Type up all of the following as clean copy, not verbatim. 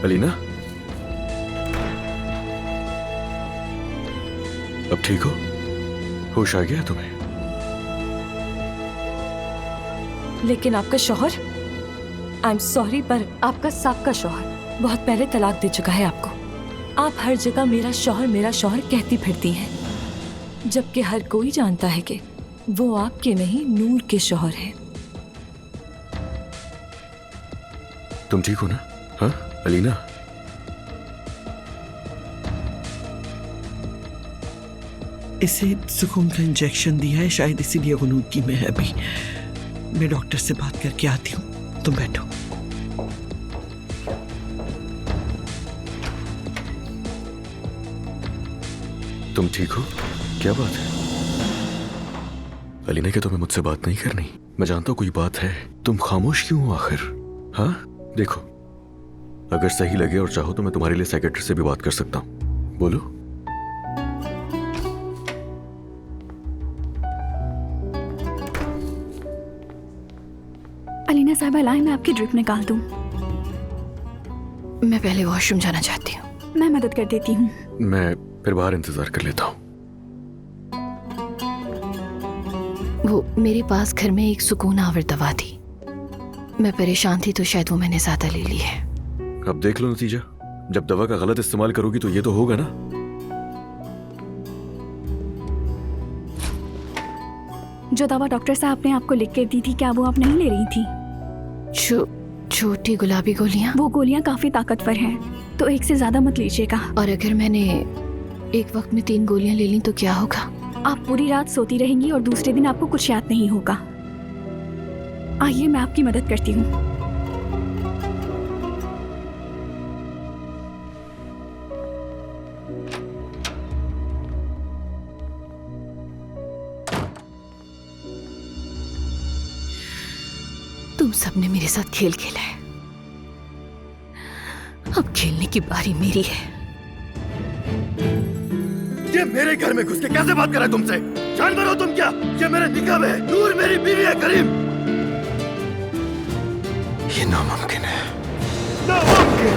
अलीना, अब ठीक हो? होश आ गया तुम्हें? लेकिन आपका शौहर, आई एम सॉरी, पर आपका साबका शौहर बहुत पहले तलाक दे चुका है आपको। आप हर जगह मेरा शौहर कहती फिरती हैं, जबकि हर कोई जानता है कि वो आपके नहीं, नूर के शौहर हैं। तुम ठीक हो ना? हाँ अलीना? इसे सुकून का इंजेक्शन दिया है, शायद इसीलिए गुनूदगी में है अभी। मैं डॉक्टर से बात करके आती हूँ, तुम बैठो। तुम ठीक हो? क्या बात है? अलीना, क्या तुम्हें मुझसे बात नहीं करनी? मैं जानता हूं कोई बात है, तुम खामोश क्यों हो आखिर? हाँ देखो, अगर सही लगे और चाहो तो मैं तुम्हारे लिए सेक्रेटरी से भी बात कर सकता हूं। बोलो। अलीना साहिबा, लाएं मैं आपकी ड्रिप निकाल दूं? मैं पहले वॉशरूम जाना चाहती हूँ। मैं मदद कर देती हूँ। मैं फिर बाहर इंतजार कर लेता हूँ। वो मेरे पास घर में एक सुकून आवर दवा थी। मैं परेशान थी तो शायद वो मैंने ज्यादा ले ली है। अब देख लो नतीजा। जब दवा का गलत इस्तेमाल करोगी तो ये तो होगा ना। जो दवा डॉक्टर साहब ने आपको लिख कर दी थी, क्या वो आप नहीं ले रही थी? छोटी गुलाबी गोलियां? वो गोलियां काफी ताकतवर हैं, तो एक से ज्यादा मत लीजिएगा। और अगर मैंने एक वक्त में 3 गोलियां ले ली तो क्या होगा? आप पूरी रात सोती रहेंगी और दूसरे दिन आपको कुछ याद नहीं होगा। आइए मैं आपकी मदद करती हूँ। तुम सबने मेरे साथ खेल खेला है, अब खेलने की बारी मेरी है। ये मेरे घर में घुस के कैसे बात कर रहा है तुमसे? जानवर हो तुम क्या? ये मेरे निकाह में है, नूर मेरी बीवी है करीम। ये नामुमकिन है। नामुमकिन।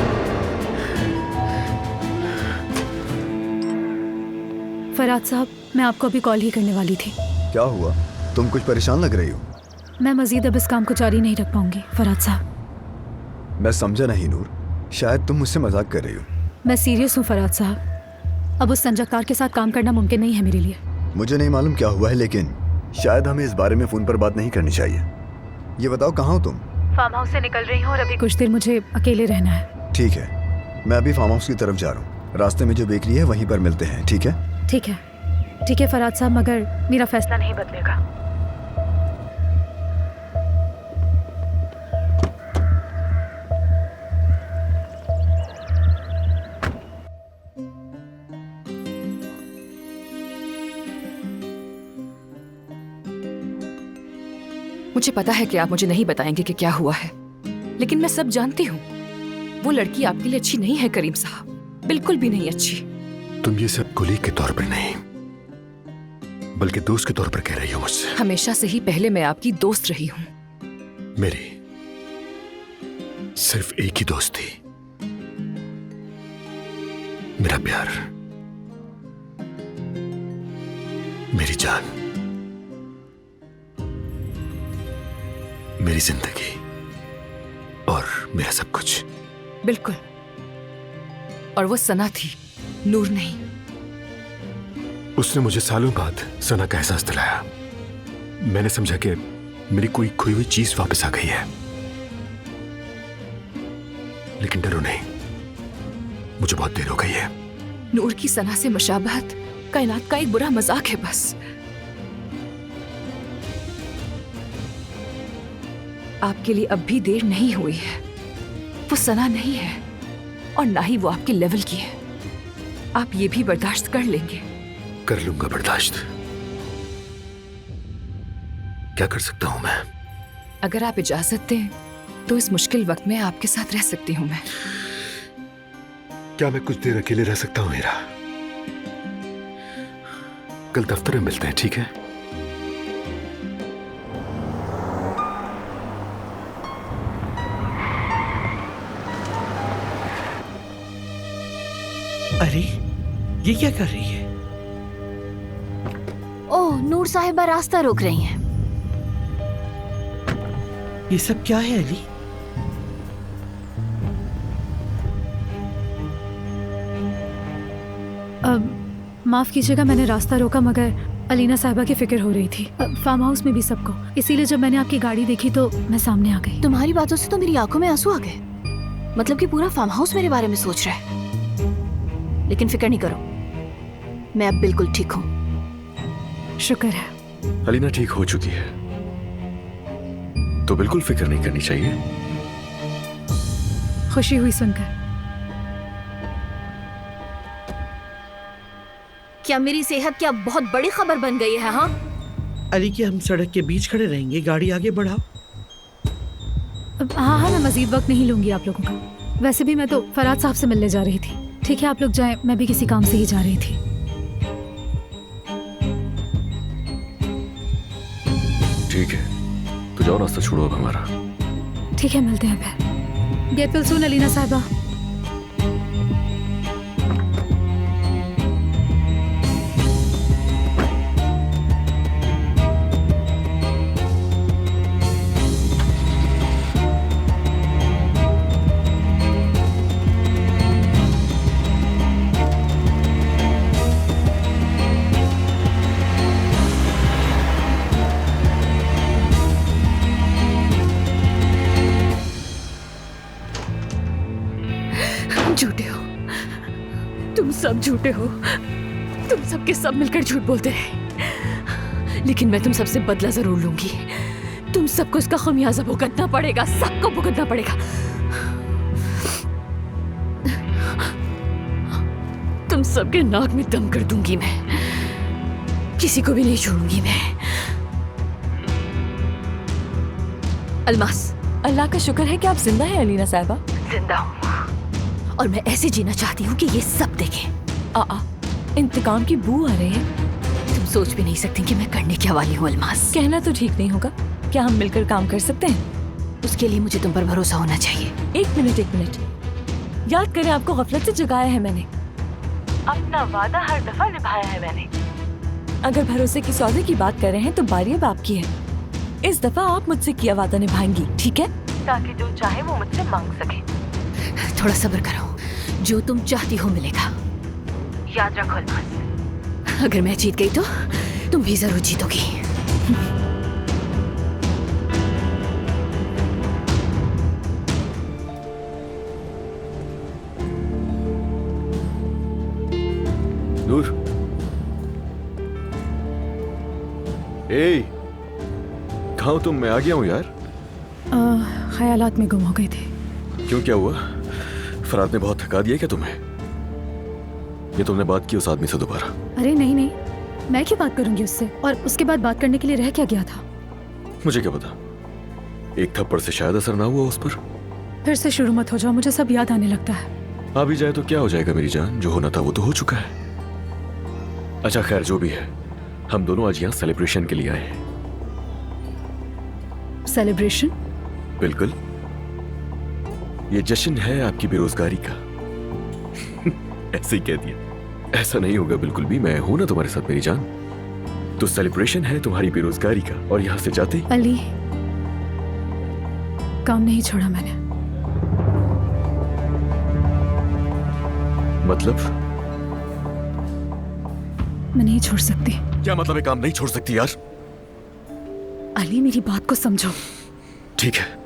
फराज साहब, मैं आपको अभी कॉल ही करने वाली थी। क्या हुआ? तुम कुछ परेशान लग रही हो। मैं मजीद अब इस काम को जारी नहीं रख पाऊंगी फराज साहब। मैं समझा नहीं नूर, शायद तुम मुझसे मजाक कर रही हो। मैं सीरियस हूँ फराज साहब। अब उस संजयकार के साथ काम करना मुमकिन नहीं है मेरे लिए। मुझे नहीं मालूम क्या हुआ है, लेकिन शायद हमें इस बारे में फोन पर बात नहीं करनी चाहिए। ये बताओ कहाँ हो तुम? फार्म हाउस से निकल रही हूँ और अभी कुछ देर मुझे अकेले रहना है। ठीक है, मैं अभी फार्म हाउस की तरफ जा रहा हूँ। रास्ते में जो बेकरी है वहीं पर मिलते हैं, ठीक है? ठीक है फराज साहब, मगर मेरा फैसला नहीं बदलेगा। मुझे पता है कि आप मुझे नहीं बताएंगे कि क्या हुआ है, लेकिन मैं सब जानती हूँ। वो लड़की आपके लिए अच्छी नहीं है करीम साहब, बिल्कुल भी नहीं अच्छी। तुम ये सब कुली के तौर पर नहीं, बल्कि दोस्त के तौर पर कह रही हो मुझसे। हमेशा से ही पहले मैं आपकी दोस्त रही हूँ। मेरी सिर्फ एक ही दोस्त थी, मेरा प्यार, मेरी जान, मेरी जिंदगी और मेरा सब कुछ। बिल्कुल, और वो सना थी, नूर नहीं। उसने मुझे सालों बाद सना का एहसास दिलाया। मैंने समझा कि मेरी कोई खोई हुई चीज वापस आ गई है, लेकिन डरो नहीं, मुझे बहुत देर हो गई है। नूर की सना से मुशाबहत कायनात का एक बुरा मजाक है बस। आपके लिए अब भी देर नहीं हुई है। वो सना नहीं है और ना ही वो आपके लेवल की है। आप ये भी बर्दाश्त कर लेंगे? कर लूंगा बर्दाश्त। क्या कर सकता हूं मैं? अगर आप इजाजत दें तो इस मुश्किल वक्त में आपके साथ रह सकती हूं मैं। क्या मैं कुछ देर अकेले रह सकता हूं हीरा? कल दफ्तर में मिलते हैं, ठीक है? अरे ये क्या कर रही है? ओह, नूर साहिबा रास्ता रोक रही हैं। ये सब क्या है अली? माफ कीजिएगा, मैंने रास्ता रोका मगर अलीना साहिबा की फिक्र हो रही थी फार्म हाउस में भी सबको, इसीलिए जब मैंने आपकी गाड़ी देखी तो मैं सामने आ गई। तुम्हारी बातों से तो मेरी आंखों में आंसू आ गए। मतलब कि पूरा फार्म हाउस मेरे बारे में सोच रहा है। लेकिन फिक्र नहीं करो, मैं अब बिल्कुल ठीक हूँ। शुक्र है। अलीना ठीक हो चुकी है तो बिल्कुल फिक्र नहीं करनी चाहिए। खुशी हुई सुनकर। क्या मेरी सेहत क्या बहुत बड़ी खबर बन गई है? हाँ अली, क्या हम सड़क के बीच खड़े रहेंगे? गाड़ी आगे बढ़ाओ। हाँ हाँ, मैं मजीद वक्त नहीं लूंगी आप लोगों का। वैसे भी मैं तो फराज साहब से मिलने जा रही थी। ठीक है, आप लोग जाएं, मैं भी किसी काम से ही जा रही थी। ठीक है, तो जाओ, रास्ता छोड़ो अब हमारा। ठीक है, मिलते हैं फिर। गेट विल सून अलीना साहिबा। झूठे हो, तुम सब झूठे हो। तुम सब के सब मिलकर झूठ बोलते रहे, लेकिन मैं तुम सबसे बदला जरूर लूंगी। तुम सबको इसका खमियाजा भुगतना पड़ेगा, सबको भुगतना पड़ेगा। तुम सबके नाक में दम कर दूंगी मैं, किसी को भी नहीं छोड़ूंगी मैं। अलमास, अल्लाह का शुक्र है कि आप जिंदा हैं अलीना साहिबा। जिंदा हूँ और मैं ऐसे जीना चाहती हूँ कि ये सब देखें। इंतकाम की बू आ रही है। तुम सोच भी नहीं सकती कि मैं करने क्या वाली हूँ अलमास। कहना तो ठीक नहीं होगा। क्या हम मिलकर काम कर सकते हैं? उसके लिए मुझे तुम पर भरोसा होना चाहिए। एक मिनट, याद करें, आपको गफलत से जगाया है मैंने। अपना वादा हर दफा निभाया है मैंने। अगर भरोसे की सौदे की बात कर रहे हैं तो बारी अब आपकी है। इस दफा आप मुझसे किया वादा निभाएंगी, ठीक है? ताकि जो चाहे वो मुझसे मांग सके। थोड़ा सब्र करो, जो तुम चाहती हो मिलेगा। याद रखो अलमास। अगर मैं जीत गई तो तुम भी जरूर जीतोगी। नूर, कहाँ हो तुम? मैं आ गया हूँ यार। ख्यालात में गुम हो गए थे। क्यों, क्या हुआ? फराद ने बहुत थका दिया क्या तुम्हें? ये तुमने बात की उस आदमी से दोबारा? अरे नहीं नहीं, मैं क्यों बात करूंगी उससे? और उसके बाद बात करने के लिए रह क्या गया था? मुझे क्या पता, एक थप्पड़ से शायद असर ना हुआ उस पर। फिर से शुरू मत हो जाओ, मुझे सब याद आने लगता है। आ भी जाए तो क्या हो जाएगा मेरी जान, जो होना था वो तो हो चुका है। अच्छा खैर, जो भी है, हम दोनों आज यहाँ सेलिब्रेशन के लिए आए हैं। सेलिब्रेशन? बिल्कुल, ये जश्न है आपकी बेरोजगारी का। ऐसे ही कह दिया। ऐसा नहीं होगा बिल्कुल भी, मैं हूं ना तुम्हारे साथ मेरी जान। तो सेलिब्रेशन है तुम्हारी बेरोजगारी का। और यहां से जाते अली, काम नहीं छोड़ा मैंने। मतलब? मैं नहीं छोड़ सकती। क्या मतलब है काम नहीं छोड़ सकती यार? अली, मेरी बात को समझो। ठीक है,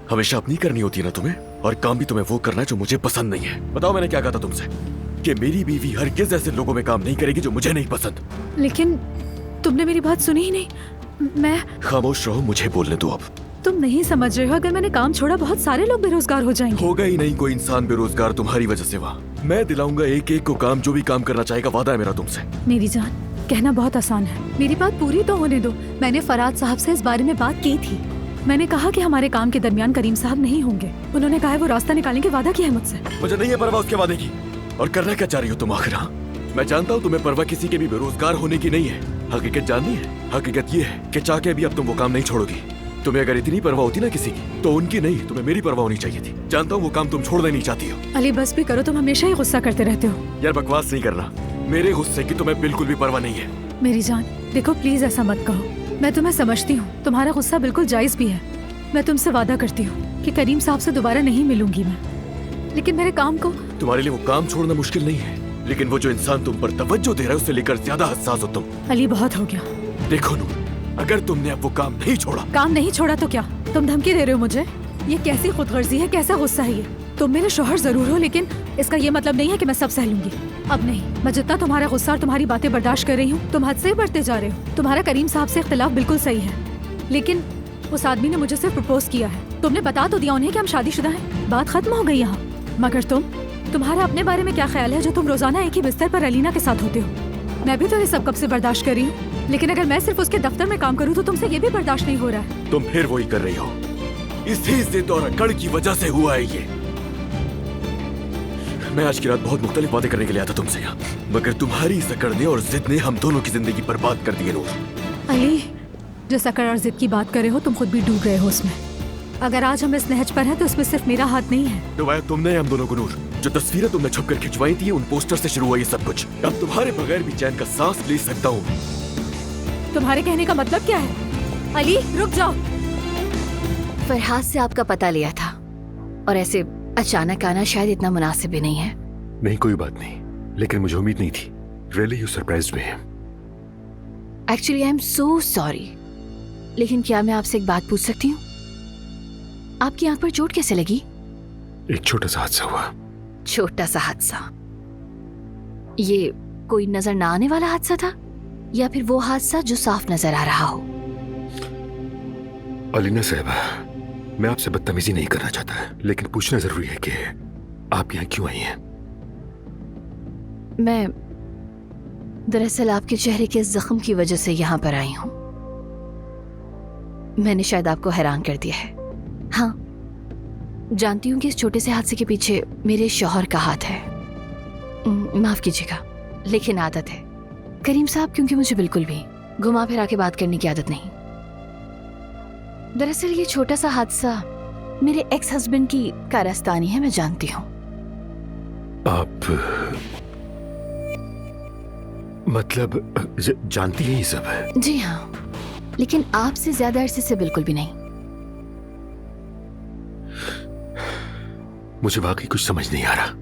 हमेशा अपनी करनी होती है ना तुम्हें, और काम भी तुम्हें वो करना है जो मुझे पसंद नहीं है। बताओ मैंने क्या कहा था तुमसे, कि मेरी बीवी हरगिज़ ऐसे लोगों में काम नहीं करेगी जो मुझे नहीं पसंद। लेकिन तुमने मेरी बात सुनी ही नहीं। मैं खामोश रहो, मुझे बोलने दो। अब तुम नहीं समझ रहे हो, अगर मैंने काम छोड़ा बहुत सारे लोग बेरोजगार हो जाएंगे। होगा ही नहीं कोई इंसान बेरोजगार तुम्हारी वजह से। वहाँ मैं दिलाऊंगा एक एक को काम, जो भी काम करना चाहेगा। वादा है मेरा तुमसे। मेरी जान, कहना बहुत आसान है, मेरी बात पूरी तो होने दो। मैंने फराज साहब से इस बारे में बात की थी। मैंने कहा कि हमारे काम के दरमियान करीम साहब नहीं होंगे। उन्होंने कहा है वो रास्ता निकालेंगे, वादा किया है मुझसे। मुझे नहीं है परवाह उसके वादे की। और करना क्या चाह रही हो तुम आखिर? हाँ, मैं जानता हूँ तुम्हें परवाह किसी के भी बेरोजगार होने की नहीं है। हकीकत जाननी है? हकीकत ये है कि चाह के भी अब तुम वो काम नहीं छोड़ोगी। तुम्हें अगर इतनी परवाह होती ना किसी की, तो उनकी नहीं, तुम्हें मेरी परवाह होनी चाहिए थी। जानता हूँ वो काम तुम छोड़ना नहीं चाहती हो। अली बस भी करो, तुम हमेशा ही गुस्सा करते रहते हो। यार बकवास नहीं करना, मेरे गुस्से की तुम्हें बिल्कुल भी परवाह नहीं है। मेरी जान देखो, प्लीज ऐसा मत कहो। मैं तुम्हें समझती हूँ, तुम्हारा गुस्सा बिल्कुल जायज भी है। मैं तुमसे वादा करती हूँ कि करीम साहब से दोबारा नहीं मिलूंगी मैं, लेकिन मेरे काम को। तुम्हारे लिए वो काम छोड़ना मुश्किल नहीं है, लेकिन वो जो इंसान तुम पर तवज्जो दे रहा है उससे लेकर ज्यादा हसास हो तुम। अली बहुत हो गया। देखो नूर, अगर तुमने अब वो काम नहीं छोड़ा। काम नहीं छोड़ा तो क्या तुम धमकी दे रहे हो मुझे? ये कैसी खुदगर्जी है, कैसा गुस्सा है ये? तुम मेरे शौहर जरूर हो, लेकिन इसका ये मतलब नहीं है कि मैं सब सह लूंगी। अब नहीं, मैं जितना तुम्हारा गुस्सा और तुम्हारी बातें बर्दाश्त कर रही हूँ, तुम हद से बढ़ते जा रहे हो। तुम्हारा करीम साहब से इख्तिलाफ बिल्कुल सही है, लेकिन उस आदमी ने मुझे सिर्फ प्रपोज किया है। तुमने बता तो दिया उन्हें कि हम शादीशुदा हैं, बात खत्म हो गई यहाँ। मगर तुम्हारा अपने बारे में क्या ख्याल है जो तुम रोजाना एक ही बिस्तर पर अलीना के साथ होते हो? मैं भी तो ये सब कब से बर्दाश्त कर रही हूँ, लेकिन अगर मैं सिर्फ उसके दफ्तर में काम करूँ तो तुमसे ये भी बर्दाश्त नहीं हो रहा है। तुम फिर वही कर रही हो। इसी जिद और अकड़ की वजह से हुआ है ये। मैं आज की रात बहुत मुख्तलिफ बातें करने के लिए आया था तुमसे यहाँ, मगर तुम्हारी इस अकड़ ने और जिद ने हम दोनों की जिंदगी बर्बाद कर दी है नूर। अली, जिस अकड़ और जिद की बात कर रहे हो तुम खुद भी डूब रहे हो उसमें। अगर आज हम इस नहज पर हैं तो इसमें सिर्फ मेरा हाथ नहीं है। डुबाया तुमने हम दोनों को नूर। जो तस्वीरें तुमने छुपकर खिंचवाई थी उन पोस्टर से शुरू हुआ ये सब कुछ। अब तुम्हारे बगैर भी चैन का सांस ले सकता हूँ। तुम्हारे कहने का मतलब क्या है? अली रुक जाओ। फरहाद से आपका पता लिया था, और ऐसे अचानक आना शायद इतना मुनासिब भी नहीं है। नहीं कोई बात नहीं, लेकिन मुझे उम्मीद नहीं थी। Really you surprised me. Actually I am so sorry, लेकिन क्या मैं आपसे एक बात पूछ सकती हूँ? आपकी आंख पर चोट कैसे लगी? एक छोटा सा हादसा हुआ। छोटा सा हादसा? ये कोई नजर ना आने वाला हादसा था, या फिर वो हादसा जो साफ नजर आ रहा हो? अलीना साहिबा, मैं आपसे बदतमीजी नहीं करना चाहता, लेकिन पूछना जरूरी है कि आप यहाँ क्यों आई हैं? मैं दरअसल आपके चेहरे के जख्म की वजह से यहाँ पर आई हूँ। मैंने शायद आपको हैरान कर दिया है। हाँ, जानती हूँ कि इस छोटे से हादसे के पीछे मेरे शौहर का हाथ है। माफ कीजिएगा, लेकिन आदत है करीम साहब, क्योंकि मुझे बिल्कुल भी घुमा फिरा के बात करने की आदत नहीं। दरअसल ये छोटा सा हादसा मेरे एक्स हस्बैंड की कारस्तानी है, मैं जानती हूँ। आप मतलब जानती हैं ये सब है? जी हाँ, लेकिन आपसे ज्यादा अरसे से बिल्कुल भी नहीं। मुझे वाकई कुछ समझ नहीं आ रहा।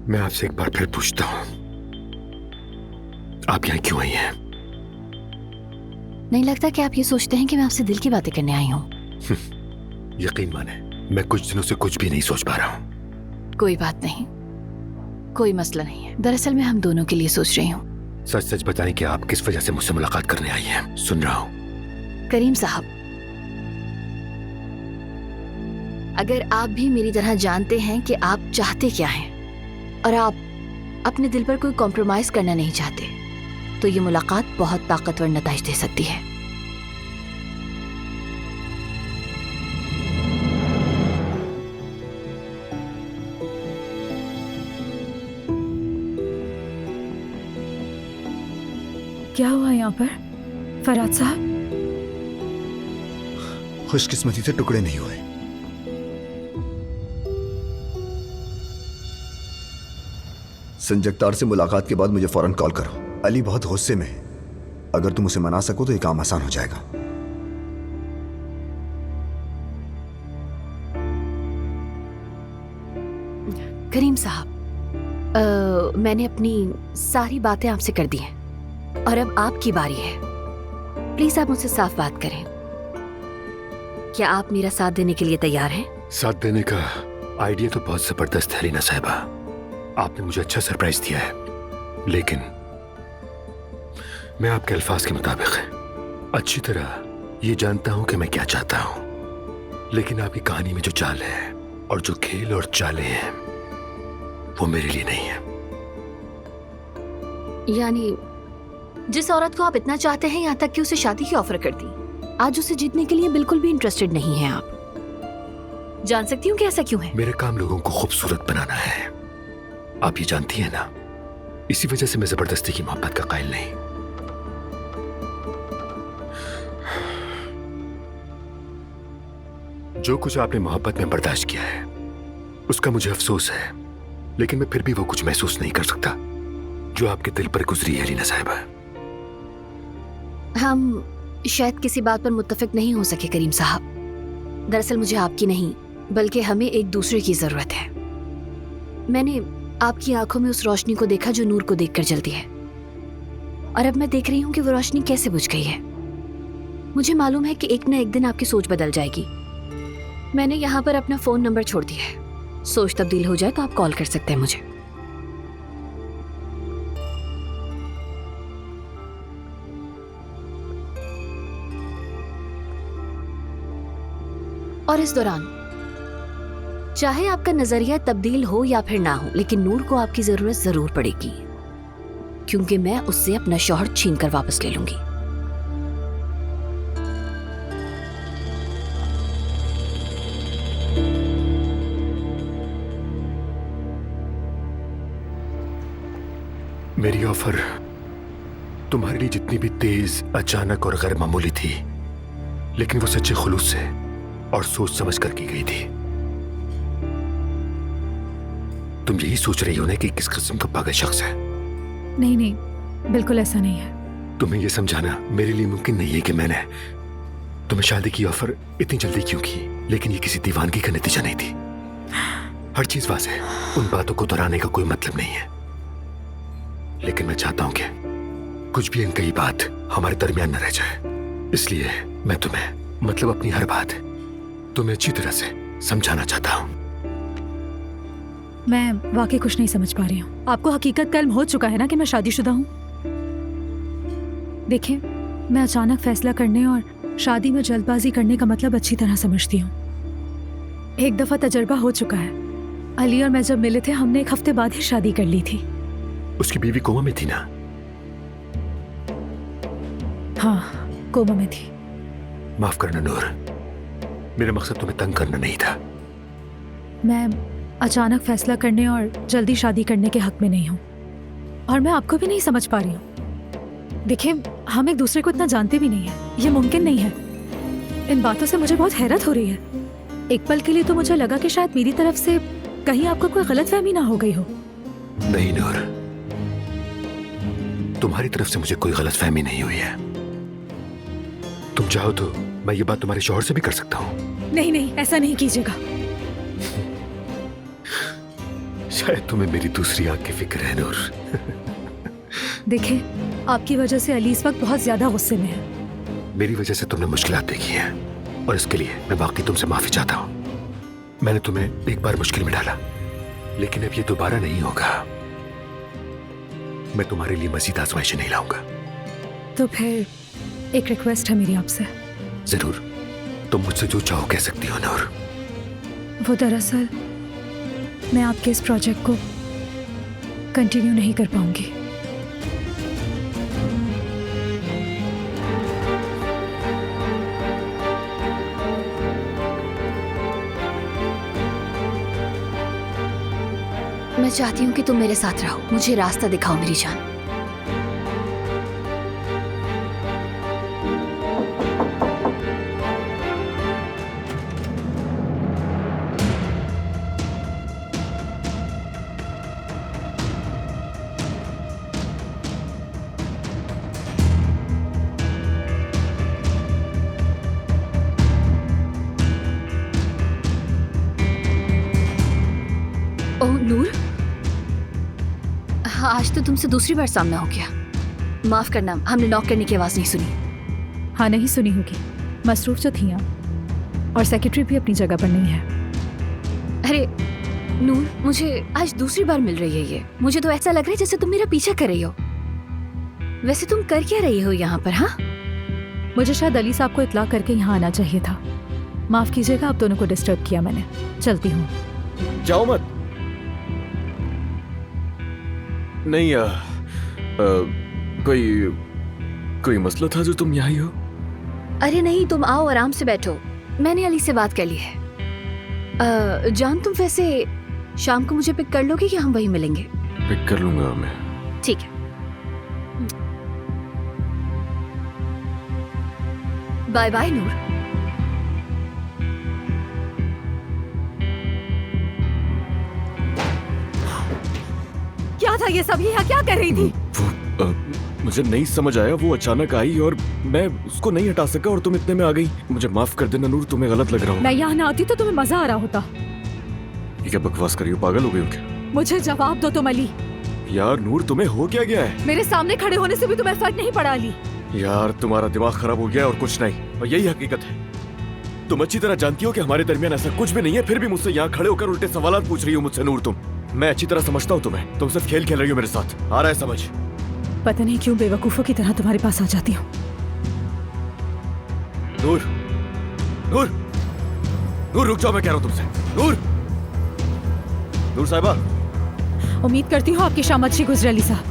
मैं आपसे एक बार फिर पूछता हूँ, आप यहाँ क्यों आई हैं? नहीं लगता कि आप ये सोचते हैं कि मैं आपसे दिल की बातें करने आई हूँ? यकीन माने, मैं कुछ दिनों से कुछ भी नहीं सोच पा रहा हूँ। कोई बात नहीं, कोई मसला नहीं है। दरअसल मैं हम दोनों के लिए सोच रही हूँ। सच सच बताएं कि आप किस वजह से मुझसे मुलाकात करने आई हैं। सुन रहा हूँ। करीम साहब, अगर आप भी मेरी तरह जानते हैं कि आप चाहते क्या हैं और आप अपने दिल पर कोई कॉम्प्रोमाइज करना नहीं चाहते, तो ये मुलाकात बहुत ताकतवर नतीजे दे सकती है। क्या हुआ यहाँ पर फरहाद साहब? खुशकिस्मती से टुकड़े नहीं हुए। संजगतार से मुलाकात के बाद मुझे फौरन कॉल करो। अली बहुत गुस्से में है, अगर तुम उसे मना सको तो ये काम आसान हो जाएगा। करीम साहब, मैंने अपनी सारी बातें आपसे कर दी हैं और अब आपकी बारी है। प्लीज आप मुझसे साफ बात करें। क्या आप मेरा साथ देने के लिए तैयार हैं? साथ देने का आइडिया तो बहुत जबरदस्त है रीना साहिबा। आपने मुझे अच्छा सरप्राइज दिया है, लेकिन मैं आपके अल्फाज के मुताबिक अच्छी तरह ये जानता हूं कि मैं क्या चाहता हूं, लेकिन आपकी कहानी में जो चाल है और जो खेल और चालें हैं वो मेरे लिए नहीं है। यानी जिस औरत को आप इतना चाहते हैं, यहाँ तक कि उसे शादी की ऑफर कर दी, आज उसे जीतने के लिए बिल्कुल भी इंटरेस्टेड नहीं है आप। जान सकती हूँ कि ऐसा क्यों है? मेरे काम लोगों को खूबसूरत बनाना है, आप ये जानती हैं ना। इसी वजह से मैं जबरदस्ती की मोहब्बत का कायल नहीं। जो कुछ आपने मोहब्बत में बर्दाश्त किया है उसका मुझे अफसोस है, लेकिन मैं फिर भी वो कुछ महसूस नहीं कर सकता जो आपके दिल पर गुजरी है लीना साहिबा। हम शायद किसी बात पर मुत्तफिक नहीं हो सके करीम साहब। दरअसल मुझे आपकी नहीं बल्कि हमें एक दूसरे की जरूरत है। मैंने आपकी आंखों में उस रोशनी को देखा जो नूर को देखकर जलती है, और अब मैं देख रही हूँ कि वो रोशनी कैसे बुझ गई है। मुझे मालूम है कि एक न एक दिन आपकी सोच बदल जाएगी। मैंने यहाँ पर अपना फोन नंबर छोड़ दिया है। सोच तब्दील हो जाए तो आप कॉल कर सकते हैं मुझे। और इस दौरान चाहे आपका नजरिया तब्दील हो या फिर ना हो, लेकिन नूर को आपकी जरूरत जरूर पड़ेगी, क्योंकि मैं उससे अपना शौहर छीन कर वापस ले लूंगी। मेरी ऑफर तुम्हारे लिए जितनी भी तेज, अचानक और गैर मामूली थी, लेकिन वो सच्चे खुलूस से और सोच समझ कर की गई थी। तुम यही सोच रही हो ना कि किस किस्म का पागल शख्स है? नहीं नहीं, बिल्कुल ऐसा नहीं है। तुम्हें यह समझाना मेरे लिए मुमकिन नहीं है कि मैंने तुम्हें शादी की ऑफर इतनी जल्दी क्यों की, लेकिन ये किसी दीवानगी का नतीजा नहीं थी। हर चीज वाज़ेह है, उन बातों को दोहराने का कोई मतलब नहीं है, लेकिन मैं चाहता हूं कि कुछ भी इनकी बात हमारे दरमियान न रह जाए। इसलिए मैं तुम्हें, मतलब अपनी हर बात तुम्हें अच्छी तरह से समझाना चाहता हूं। मैं वाकई कुछ नहीं समझ पा रही हूँ। आपको हकीकत का इल्म हो चुका है ना कि मैं शादीशुदा हूँ। देखिए, मैं अचानक फैसला करने और शादी में जल्दबाजी करने का मतलब अच्छी तरह समझती हूँ। एक दफा तजर्बा हो चुका है। अली और मैं जब मिले थे, हमने एक हफ्ते बाद ही शादी कर ली थी। उसकी बीवी कोमा में थी ना? हाँ, कोमा में थी। माफ करना नूर, मेरा मकसद तुम्हें तंग करना नहीं था। मैं अचानक फैसला करने और जल्दी शादी करने के हक में नहीं हूँ, और मैं आपको भी नहीं समझ पा रही हूँ। देखिए, हम एक दूसरे को इतना जानते भी नहीं है, ये मुमकिन नहीं है। इन बातों से मुझे बहुत हैरत हो रही है। एक पल के लिए तो मुझे लगा कि शायद मेरी तरफ से कहीं आपको कोई गलतफहमी ना हो गई हो। नहीं नूर, तुम्हारी तरफ से मुझे कोई गलतफहमी नहीं हुई है। तुम चाहो तो मैं ये बात तुम्हारे शौहर से भी कर सकता हूँ। नहीं नहीं, ऐसा नहीं कीजिएगा। शायद तुम्हें मेरी दूसरी आंख की फिक्र है नूर। देखिए, आपकी वजह से अली इस वक्त बहुत ज्यादा गुस्से में है। मेरी वजह से तुमने मुश्किलात देखी हैं, और इसके लिए मैं वाकई तुमसे माफी चाहता हूँ। मैंने तुम्हें एक बार मुश्किल में डाला, लेकिन अब ये दोबारा नहीं होगा। मैं तुम्हारे लिए मजीद आजमाइशें नहीं लाऊंगा। तो फिर एक रिक्वेस्ट है मेरी आपसे। जरूर, तुम मुझसे जो चाहो कह सकती हो नूर। वो दरअसल मैं आपके इस प्रोजेक्ट को कंटिन्यू नहीं कर पाऊंगी। मैं चाहती हूँ कि तुम मेरे साथ रहो। मुझे रास्ता दिखाओ मेरी जान। ओह नूर, हाँ, आज तो तुमसे दूसरी बार सामना हो गया। माफ करना, हमने नॉक करने की आवाज नहीं सुनी। हाँ, नहीं सुनी होगी। मसरूफ जो थी आप, और सेक्रेटरी भी अपनी जगह पर नहीं है। अरे नूर, मुझे आज दूसरी बार मिल रही है ये। मुझे तो ऐसा लग रहा है जैसे तुम मेरा पीछा कर रही हो। वैसे तुम कर क्या रही हो यहाँ पर? हाँ, मुझे शायद अली साहब को इत्ला करके यहाँ आना चाहिए था। माफ कीजिएगा, आप दोनों को डिस्टर्ब किया मैंने। चलती हूँ। जाओ मत। नहीं, कोई मसला था जो तुम यहाँ ही हो? अरे नहीं, तुम आओ, आराम से बैठो। मैंने अली से बात कर ली है। जान, तुम वैसे शाम को मुझे पिक कर लोगे कि हम वहीं मिलेंगे? पिक कर लूंगा मैं। ठीक है। बाय बाय नूर। था ये सब? यहाँ क्या कर रही थी? वो मुझे नहीं समझ आया, वो अचानक आई और मैं उसको नहीं हटा सका और तुम इतने में आ गई। मुझे माफ कर देना नूर, तुम्हें गलत लग रहा हूँ। मैं यहाँ ना आती तो तुम्हें मजा आ रहा होता। ये क्या बकवास कर रही हो, पागल हो गई हो क्या? मुझे जवाब दो तुम अली। यार नूर, तुम्हें हो क्या गया है? मेरे सामने खड़े होने से भी तुम्हें फर्क नहीं पड़ा अली। यार तुम्हारा दिमाग खराब हो गया और कुछ नहीं, और यही हकीकत है। तुम अच्छी तरह जानती हो कि हमारे दरमियान ऐसा कुछ भी नहीं है, फिर भी मुझसे यहाँ खड़े होकर उल्टे सवाल पूछ रही हो मुझसे नूर। मैं अच्छी तरह समझता हूँ तुम्हें, तुम सिर्फ खेल खेल रही हो मेरे साथ, आ रहा है समझ? पता नहीं क्यों बेवकूफों की तरह तुम्हारे पास आ जाती हूँ। नूर, नूर, नूर रुक जाओ, मैं कह रहा हूँ तुमसे। नूर, नूर साहिबा। उम्मीद करती हूँ आपकी शाम अच्छी गुजरे अली साहब।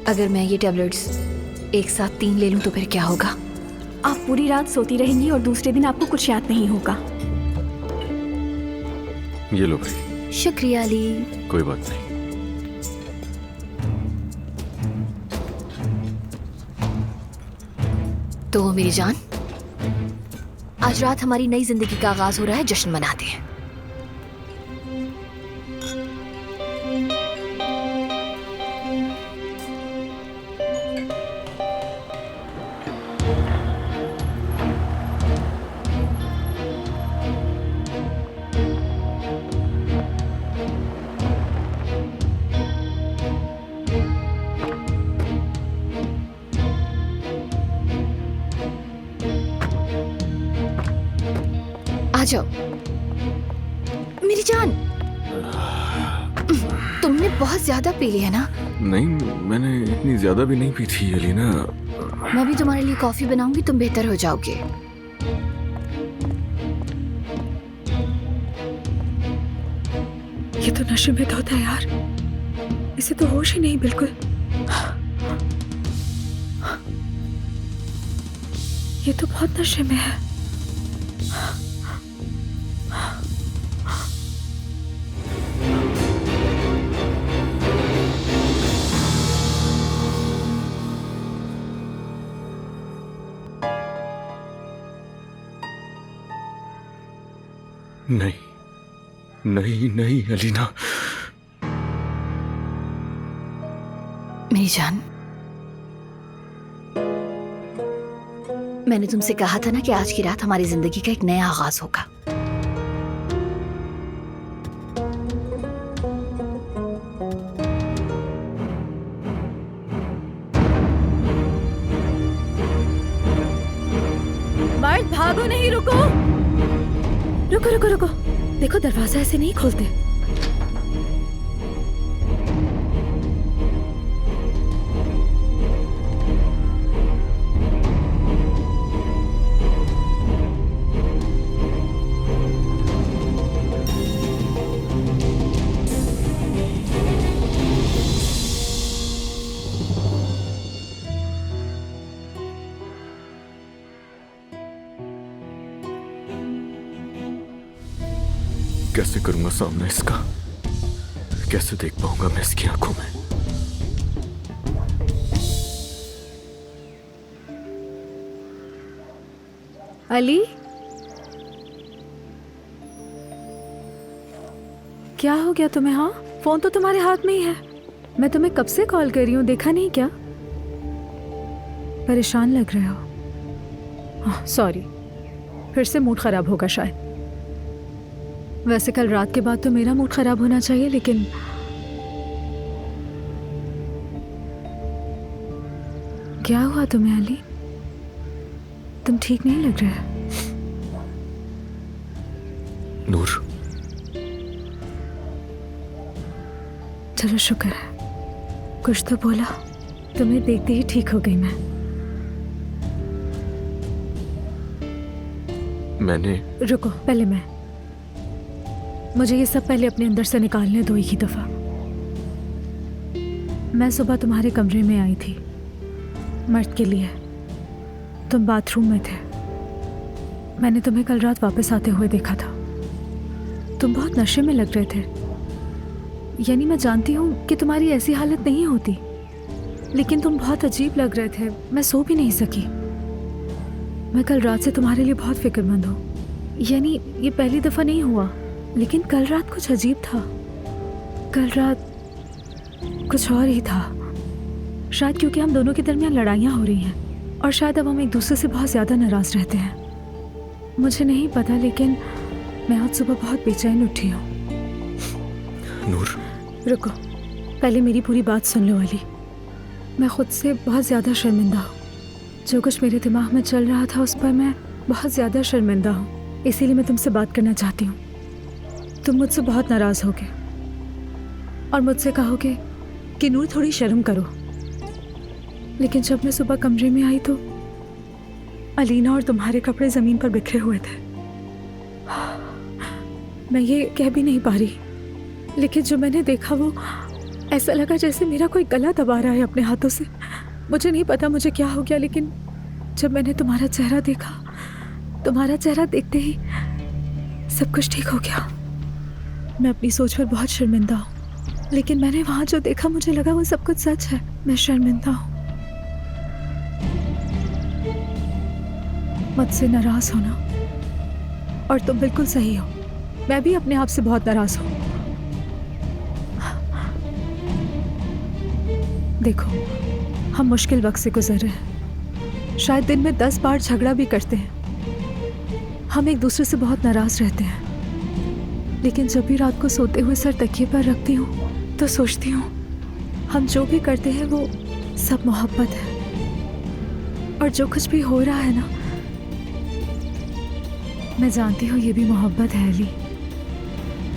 अगर मैं ये टैबलेट्स एक साथ 3 ले लूं तो फिर क्या होगा? आप पूरी रात सोती रहेंगी और दूसरे दिन आपको कुछ याद नहीं होगा। ये लो भाई। शुक्रिया अली। कोई बात नहीं। तो मेरी जान, आज रात हमारी नई जिंदगी का आगाज हो रहा है, जश्न मनाते हैं। आ जाओ मेरी जान। तुमने बहुत ज्यादा पी ली है ना? नहीं, मैंने इतनी ज्यादा भी नहीं पी थी अलीना। मैं भी तुम्हारे लिए कॉफी बनाऊंगी, तुम बेहतर हो जाओगे। ये तो नशे में होता है यार, इसे तो होश ही नहीं बिल्कुल। ये तो बहुत नशे में है। नहीं नहीं नहीं अलीना। मेरी जान, मैंने तुमसे कहा था ना कि आज की रात हमारी जिंदगी का एक नया आगाज होगा। मर्द भागो नहीं, रुको रुको रुको रुको। देखो दरवाजा ऐसे नहीं खोलते। कैसे करूंगा सामना इसका? कैसे देख पाऊंगा मैं इसकी आंखों में? अली, क्या हो गया तुम्हें? हाँ, फोन तो तुम्हारे हाथ में ही है। मैं तुम्हें कब से कॉल कर रही हूँ, देखा नहीं क्या? परेशान लग रहे हो। सॉरी, फिर से मूड खराब होगा शायद। वैसे कल रात के बाद तो मेरा मूड खराब होना चाहिए, लेकिन क्या हुआ तुम्हें अली? तुम ठीक नहीं लग रहे। नूर, चलो शुक्र है, कुछ तो बोला। तुम्हें देखते ही ठीक हो गई मैं। मैंने रुको, पहले मुझे ये सब पहले अपने अंदर से निकालने दो एक ही दफा। मैं सुबह तुम्हारे कमरे में आई थी मर्द के लिए। तुम बाथरूम में थे। मैंने तुम्हें कल रात वापस आते हुए देखा था। तुम बहुत नशे में लग रहे थे। यानी मैं जानती हूँ कि तुम्हारी ऐसी हालत नहीं होती, लेकिन तुम बहुत अजीब लग रहे थे। मैं सो भी नहीं सकी। मैं कल रात से तुम्हारे लिए बहुत फिक्रमंद हूँ। यानी ये पहली दफ़ा नहीं हुआ, लेकिन कल रात कुछ अजीब था। कल रात कुछ और ही था। शायद क्योंकि हम दोनों के दरमियान लड़ाइयाँ हो रही हैं और शायद अब हम एक दूसरे से बहुत ज़्यादा नाराज़ रहते हैं। मुझे नहीं पता, लेकिन मैं आज सुबह बहुत बेचैन उठी हूँ। नूर, रुको, पहले मेरी पूरी बात सुन लो अली। मैं खुद से बहुत ज़्यादा शर्मिंदा हूँ। जो कुछ मेरे दिमाग में चल रहा था उस पर मैं बहुत ज़्यादा शर्मिंदा हूँ। इसीलिए मैं तुमसे बात करना चाहती हूँ। तुम मुझसे बहुत नाराज़ होगे और मुझसे कहोगे कि नूर थोड़ी शर्म करो, लेकिन जब मैं सुबह कमरे में आई तो अलीना और तुम्हारे कपड़े ज़मीन पर बिखरे हुए थे। मैं ये कह भी नहीं पा रही, लेकिन जो मैंने देखा वो ऐसा लगा जैसे मेरा कोई गला दबा रहा है अपने हाथों से। मुझे नहीं पता मुझे क्या हो गया, लेकिन जब मैंने तुम्हारा चेहरा देखा, तुम्हारा चेहरा देखते ही सब कुछ ठीक हो गया। मैं अपनी सोच पर बहुत शर्मिंदा हूँ, लेकिन मैंने वहाँ जो देखा मुझे लगा वो सब कुछ सच है। मैं शर्मिंदा हूँ। मुझसे नाराज़ होना, और तुम बिल्कुल सही हो, मैं भी अपने आप से बहुत नाराज़ हूँ। देखो, हम मुश्किल वक्त से गुजर रहे हैं। शायद दिन में 10 बार झगड़ा भी करते हैं। हम एक दूसरे से बहुत नाराज़ रहते हैं, लेकिन जब भी रात को सोते हुए सर तकिए पर रखती हूँ तो सोचती हूँ हम जो भी करते हैं वो सब मोहब्बत है। और जो कुछ भी हो रहा है ना, मैं जानती हूँ ये भी मोहब्बत है अली,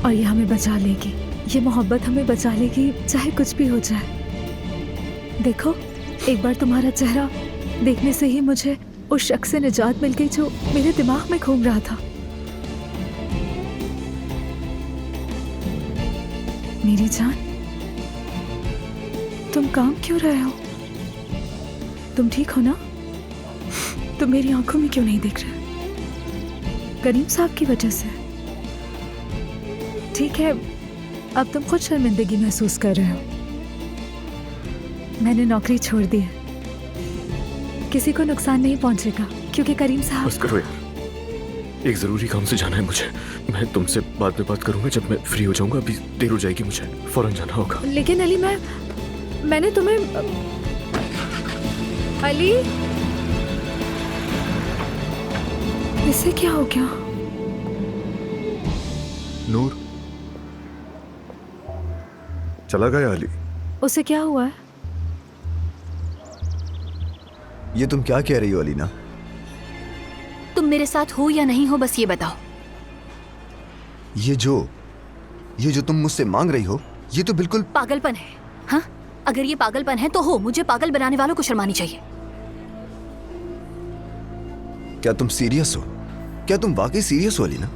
और ये हमें बचा लेगी। ये मोहब्बत हमें बचा लेगी चाहे कुछ भी हो जाए। देखो, एक बार तुम्हारा चेहरा देखने से ही मुझे उस शख्स से निजात मिल गई जो मेरे दिमाग में घूम रहा था। मेरी जान, तुम काम क्यों रहे हो? तुम ठीक हो ना? तुम मेरी आंखों में क्यों नहीं दिख रहे? करीम साहब की वजह से? ठीक है, अब तुम खुद शर्मिंदगी महसूस कर रहे हो। मैंने नौकरी छोड़ दी है। किसी को नुकसान नहीं पहुंचेगा, क्योंकि करीम साहब। बस करो यार, एक जरूरी काम से जाना है मुझे। मैं तुमसे बाद में बात करूंगा जब मैं फ्री हो जाऊंगा। अभी देर हो जाएगी, मुझे फौरन जाना होगा। लेकिन अली, मैंने तुम्हें अली, इससे क्या हो गया? नूर चला गया अली। उसे क्या हुआ है? ये तुम क्या कह रही हो अलीना? तुम मेरे साथ हो या नहीं हो, बस ये बताओ। ये जो तुम मुझसे मांग रही हो, ये तो बिल्कुल पागलपन है। हाँ, अगर ये पागलपन है तो हो, मुझे पागल बनाने वालों को शर्म आनी चाहिए। क्या तुम सीरियस हो? क्या तुम वाकई सीरियस हो अलीना?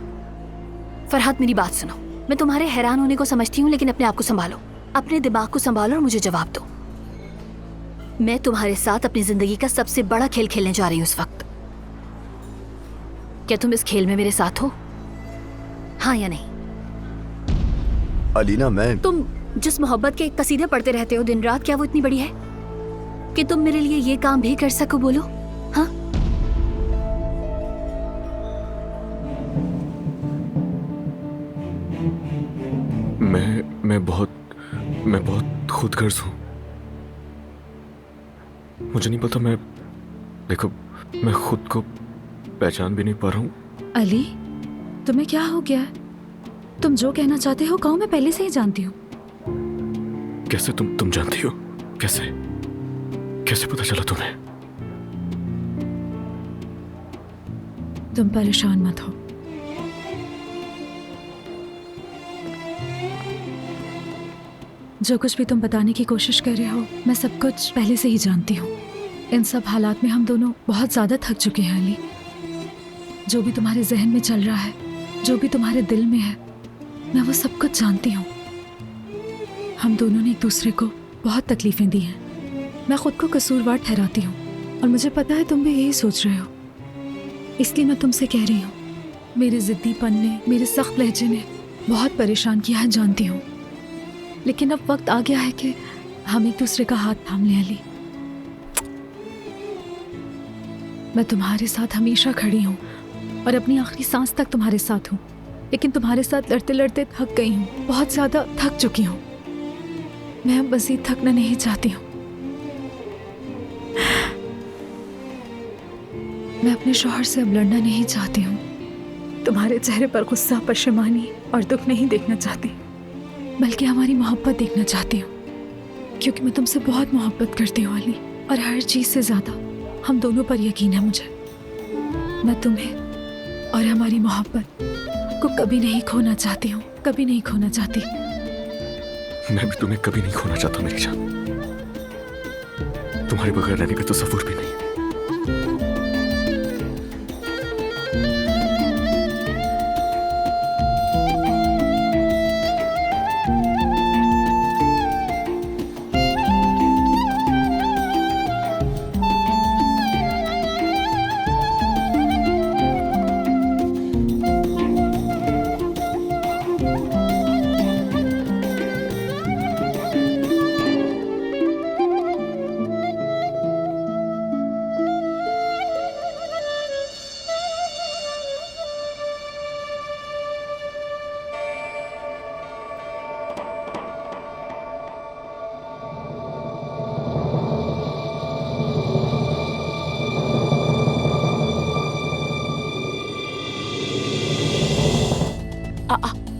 फरहाद, मेरी बात सुनो। मैं तुम्हारे हैरान होने को समझती हूँ, लेकिन अपने आप को संभालो, अपने दिमाग को संभालो और मुझे जवाब दो। मैं तुम्हारे साथ अपनी जिंदगी का सबसे बड़ा खेल खेलने जा रही हूँ इस वक्त। क्या तुम इस खेल में मेरे साथ हो? हाँ या नहीं? अलीना, मैं तुम जिस मोहब्बत के कसीदे पढ़ते रहते हो दिन रात, क्या वो इतनी बड़ी है कि तुम मेरे लिए ये काम भी कर सको? बोलो। हाँ, मैं बहुत खुदगर्ज हूँ। मुझे नहीं पता, देखो, मैं खुद को पहचान भी नहीं पा रहा हूँ। अली, तुम्हें क्या हो गया? तुम जो कहना चाहते हो कहो, मैं पहले से ही जानती हूँ। कैसे तुम जानती हो? कैसे पता चला तुम्हें? तुम परेशान मत हो। जो कुछ भी तुम बताने की कोशिश कर रहे हो, मैं सब कुछ पहले से ही जानती हूँ। इन सब हालात में हम दोनों बहुत ज़्यादा थक चुके हैं अली। जो भी तुम्हारे जहन में चल रहा है, जो भी तुम्हारे दिल में है, मैं वो सब कुछ जानती हूँ। हम दोनों ने एक दूसरे को बहुत तकलीफ़ें दी हैं। मैं खुद को कसूरवार ठहराती हूँ, और मुझे पता है तुम भी यही सोच रहे हो। इसलिए मैं तुमसे कह रही हूँ, मेरे ज़िद्दीपन ने, मेरे सख्त लहजे ने बहुत परेशान किया है, जानती हूँ। लेकिन अब वक्त आ गया है कि हम एक दूसरे का हाथ थाम लें अली। मैं तुम्हारे साथ हमेशा खड़ी हूँ और अपनी आखिरी सांस तक तुम्हारे साथ हूँ, लेकिन तुम्हारे साथ लड़ते लड़ते थक गई हूँ, बहुत ज्यादा थक चुकी हूँ। मैं अब मजीद थकना नहीं चाहती हूँ। मैं अपने शौहर से अब लड़ना नहीं चाहती हूँ। तुम्हारे चेहरे पर गुस्सा, परेशानी और दुख नहीं देखना चाहती, बल्कि हमारी मोहब्बत देखना चाहती हूँ, क्योंकि मैं तुमसे बहुत मोहब्बत करती हूँ अली, और हर चीज से ज्यादा हम दोनों पर यकीन है मुझे। मैं तुम्हें और हमारी मोहब्बत को कभी नहीं खोना चाहती हूँ, कभी नहीं खोना चाहती। मैं भी तुम्हें कभी नहीं खोना चाहता मेरी जान। तुम्हारे बगैर रहने का तसव्वुर भी नहीं।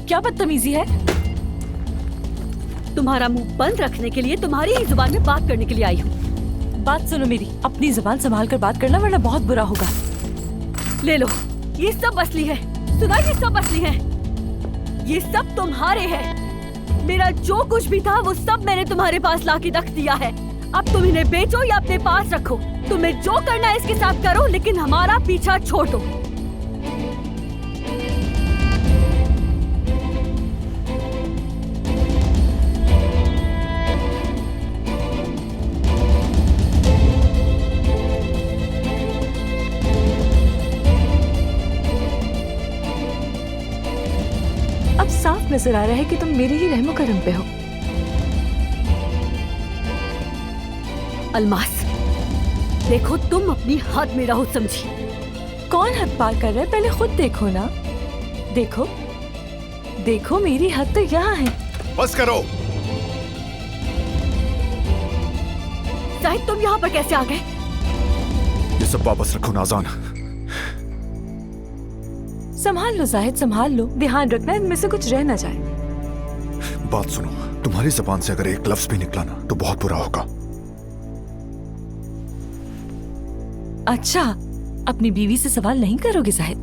क्या बदतमीजी है? तुम्हारा मुंह बंद रखने के लिए, तुम्हारी ही जुबान में बात करने के लिए आई हूँ। बात सुनो मेरी, अपनी जुबान संभाल कर बात करना वरना बहुत बुरा होगा। ले लो, ये सब असली है। सुना, ये सब असली है। ये सब तुम्हारे है। मेरा जो कुछ भी था वो सब मैंने तुम्हारे पास लाके रख दिया है। अब तुम इन्हें बेचो या अपने पास रखो। तुम्हें जो करना है इसके साथ करो, लेकिन हमारा पीछा छोड़ दो। साफ नजर आ रहा है कि तुम मेरे ही रहमो करम पे हो। अलमास, देखो तुम अपनी हद में रहो, समझी? कौन हद पार कर रहा है? पहले खुद देखो ना। देखो देखो, मेरी हद तो यहाँ है। बस करो। जाहिद, तुम यहाँ पर कैसे आ गए? ये सब वापस रखो नाज़ान। संभाल लो जाहिद, संभाल लो। ध्यान रखना इनमें से कुछ रह ना जाए। बात सुनो, तुम्हारी जबान से अगर एक लफ्ज भी निकला ना तो बहुत बुरा होगा। अच्छा, अपनी बीवी से सवाल नहीं करोगे जाहिद?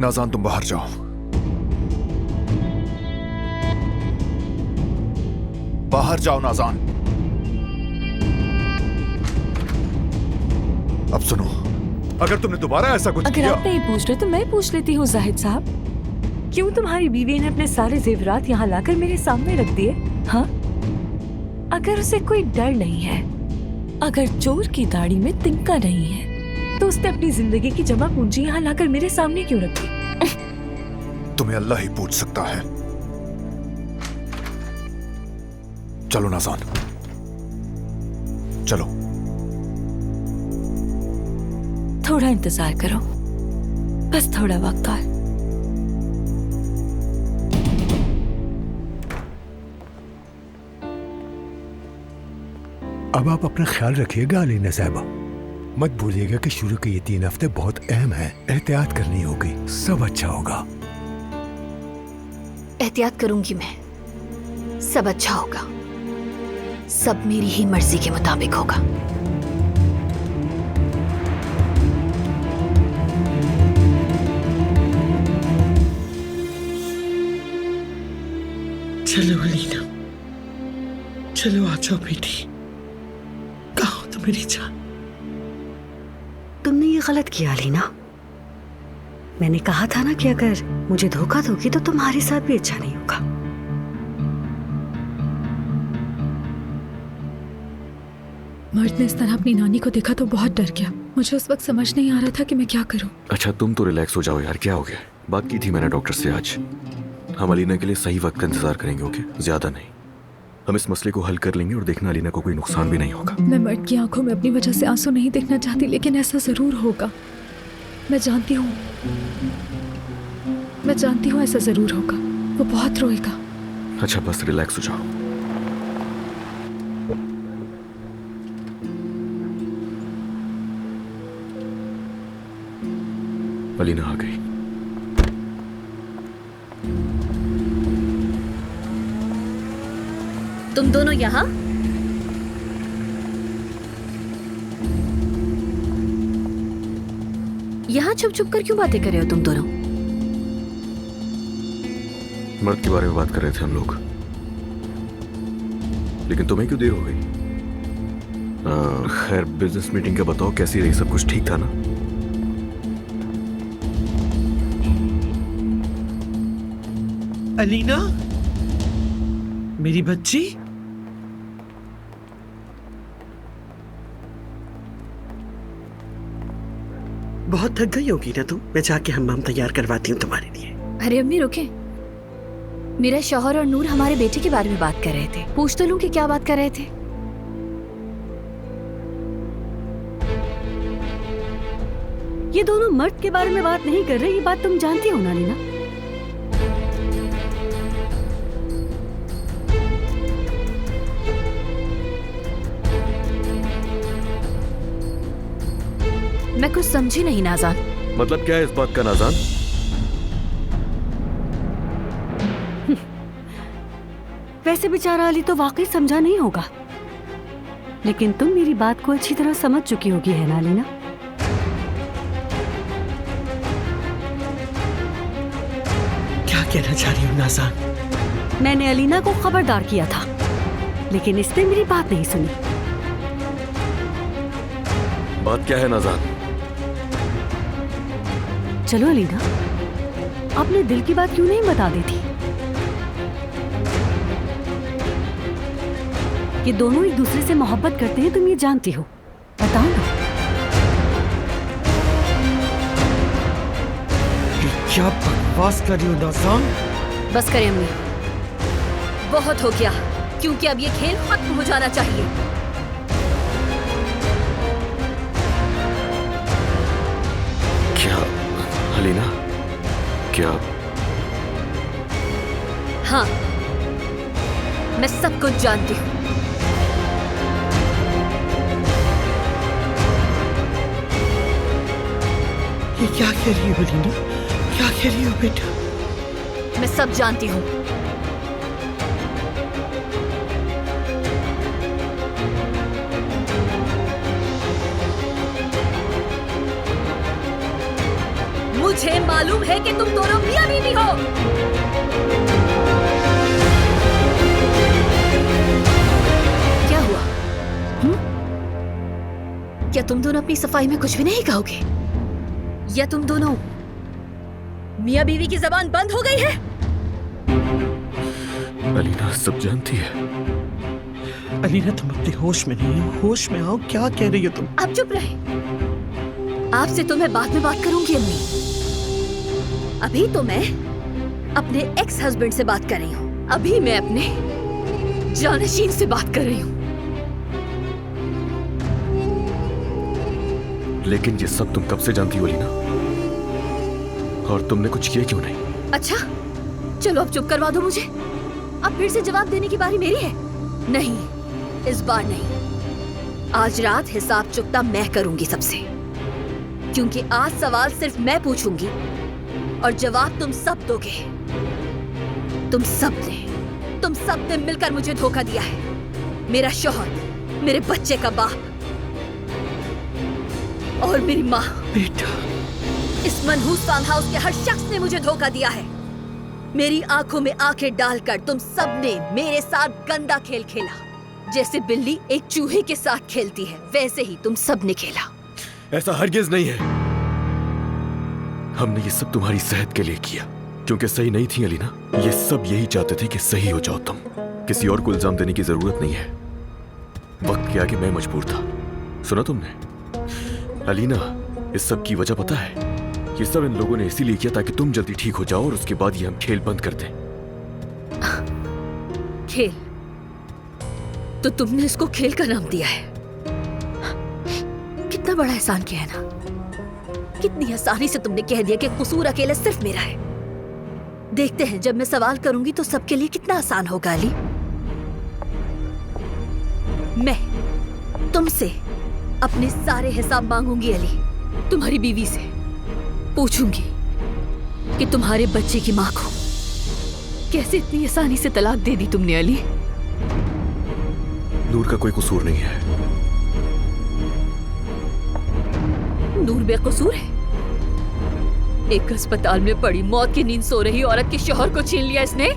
नाज़ान, तुम बाहर जाओ। बाहर जाओ नाज़ान। अब सुनो, अगर तुमने दोबारा ऐसा कुछ अगर किया... आप नहीं पूछ रहे तो मैं पूछ लेती हूँ जाहिद साहब। क्यों तुम्हारी बीवी ने अपने सारे जेवरात यहाँ लाकर मेरे सामने रख दिए? हाँ, अगर उसे कोई डर नहीं है, अगर चोर की दाढ़ी में तिनका नहीं है, तो उसने अपनी जिंदगी की जमा पूंजी यहाँ लाकर मेरे सामने क्यों रख दी? तुम्हें अल्लाह ही पूछ सकता है। चलो नाज़ान, चलो। थोड़ा इंतजार करो, बस थोड़ा वक्त और। अब आप अपना ख्याल रखिएगा अलीना साहिबा। मत भूलिएगा कि शुरू के ये 3 हफ्ते बहुत अहम है। एहतियात करनी होगी, सब अच्छा होगा। एहतियात करूंगी मैं, सब अच्छा होगा। सब मेरी ही मर्जी के मुताबिक होगा। चलो अलीना, चलो आ जाओ बेटी। कहाँ हो तुम मेरी जान? तुमने ये गलत किया अलीना। मैंने कहा था ना कि अगर मुझे धोखा दोगी तो तुम्हारे साथ भी अच्छा नहीं होगा। मर्द ने इस तरह अपनी नानी को देखा तो बहुत डर गया। मुझे उस वक्त समझ नहीं आ रहा था कि मैं क्या करूं। अच्छा, तुम तो रिलैक्स हो जाओ यार, क्या हो गया? बात की थी मैंने डॉक्टर से आज। हम अलीना के लिए सही वक्त का इंतजार करेंगे, ओके? ज्यादा नहीं। हम इस मसले को हल कर लेंगे और देखना अलीना को कोई नुकसान भी नहीं होगा। मैं मर्द की आंखों में अपनी वजह से आंसू नहीं देखना चाहती, लेकिन ऐसा जरूर होगा। मैं जानती हूँ ऐसा जरूर होगा। वो बहुत रोएगा। अच्छा बस रिलैक्स हो जाओ। अलीना आ गई। तुम दोनों यहाँ? यहाँ छुप छुप कर क्यों बातें कर रहे हो तुम दोनों? मर्द के बारे में बात कर रहे थे हम लोग, लेकिन तुम्हें क्यों देर हो गई? खैर बिजनेस मीटिंग का बताओ, कैसी रही? सब कुछ ठीक था ना? अलीना, मेरी बच्ची, बहुत थक गई होगी ना तुम। मैं जाके हम्माम तैयार करवाती हूँ तुम्हारे लिए। अरे अम्मी रुके, मेरा शौहर और नूर हमारे बेटे के बारे में बात कर रहे थे। पूछ तो लूं कि क्या बात कर रहे थे। ये दोनों मर्द के बारे में बात नहीं कर रहे, ये बात तुम जानती हो ना अलीना? मैं कुछ समझी नहीं नाज़ान। मतलब क्या है इस बात का नाज़ान? वैसे बेचारा अली तो वाकई समझा नहीं होगा, लेकिन तुम मेरी बात को अच्छी तरह समझ चुकी होगी, है ना अलीना? क्या कहना चाह रही हो नाज़ान? मैंने अलीना को खबरदार किया था, लेकिन इसने मेरी बात नहीं सुनी। बात क्या है नाज़ान? चलो अलीना, अपने दिल की बात क्यों नहीं बता देती? ये दोनों एक दूसरे से मोहब्बत करते हैं, तुम ये जानती हो, बताओ ना। ये क्या बकवास कर रही हो नाज़ान? बस करें अम्मी, बहुत हो गया, क्योंकि अब ये खेल खत्म हो जाना चाहिए। क्या अलीना, क्या? हाँ, मैं सब कुछ जानती हूँ। ये क्या कह रही हो अलीना? क्या कह रही हो बेटा? मैं सब जानती हूँ। मुझे मालूम है कि तुम दोनों मियां बीवी हो। क्या हुआ? क्या तुम दोनों अपनी सफाई में कुछ भी नहीं कहोगे? या तुम दोनों मियां बीवी की जबान बंद हो गई है? अलीना सब जानती है। अलीना तुम अपने होश में नहीं हो, होश में आओ। क्या कह रही हो तुम? आप चुप रहे। आपसे तो मैं बाद में बात करूंगी अम्मी। अभी तो मैं अपने एक्स हस्बैंड से बात कर रही हूँ। अभी मैं अपने जानशीन से बात कर रही हूँ। लेकिन ये सब तुम कब से जानती हो अलीना? और तुमने कुछ किया क्यों नहीं? अच्छा, चलो अब चुप करवा दो मुझे। अब फिर से जवाब देने की बारी मेरी है? नहीं, इस बार नहीं। आज रात हिसाब चुकता मैं करूंगी सबसे, क्योंकि आज सवाल सिर्फ मैं पूछूंगी और जवाब तुम सब दोगे। तुम सब ने मिलकर मुझे धोखा दिया है। मेरा शौहर, मेरे बच्चे का बाप और मेरी माँ। बेटा, इस मनहूस फार्म हाउस के हर शख्स ने मुझे धोखा दिया है। मेरी आंखों में आंखें डालकर तुम सब ने मेरे साथ गंदा खेल खेला। जैसे बिल्ली एक चूहे के साथ खेलती है, वैसे ही तुम सब ने खेला। ऐसा हरगिज नहीं है। हमने ये सब तुम्हारी सेहत के लिए किया, क्योंकि सही नहीं थी अलीना। ये सब यही चाहते थे कि सही हो जाओ तुम। किसी और को इल्जाम देने की जरूरत नहीं है। वक्त के आगे मैं मजबूर था। सुना तुमने? अलीना, इस सब की वजह पता है? ये सब इन लोगों ने इसीलिए किया ताकि तुम जल्दी ठीक हो जाओ और उसके बाद ये हम खेल बंद कर दें। खेल? तो तुमने इसको खेल का नाम दिया है। कितना बड़ा एहसान किया है ना। कितनी आसानी से तुमने कह दिया कि कसूर अकेले सिर्फ मेरा है। देखते हैं जब मैं सवाल करूंगी तो सबके लिए कितना आसान होगा अली। मैं तुमसे अपने सारे हिसाब मांगूंगी अली, तुम्हारी बीवी से पूछूंगी कि तुम्हारे बच्चे की मां को कैसे इतनी आसानी से तलाक दे दी तुमने अली। नूर का कोई कसूर नहीं है। नूर बेकसूर है? एक अस्पताल में पड़ी मौत की नींद सो रही औरत के शौहर को छीन लिया इसने,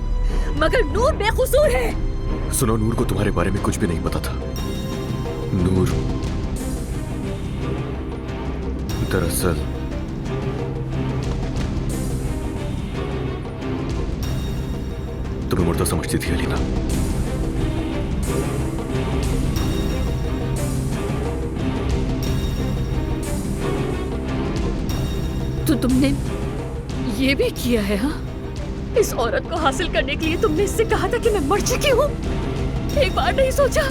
मगर नूर बेकसूर है। सुनो, नूर को तुम्हारे बारे में कुछ भी नहीं पता था। नूर दरअसल तुम्हें मुर्दा समझती थी अलीना। तो तुमने ये भी किया है? हाँ, इस औरत को हासिल करने के लिए तुमने इससे कहा था कि मैं मर चुकी हूँ। एक बार नहीं सोचा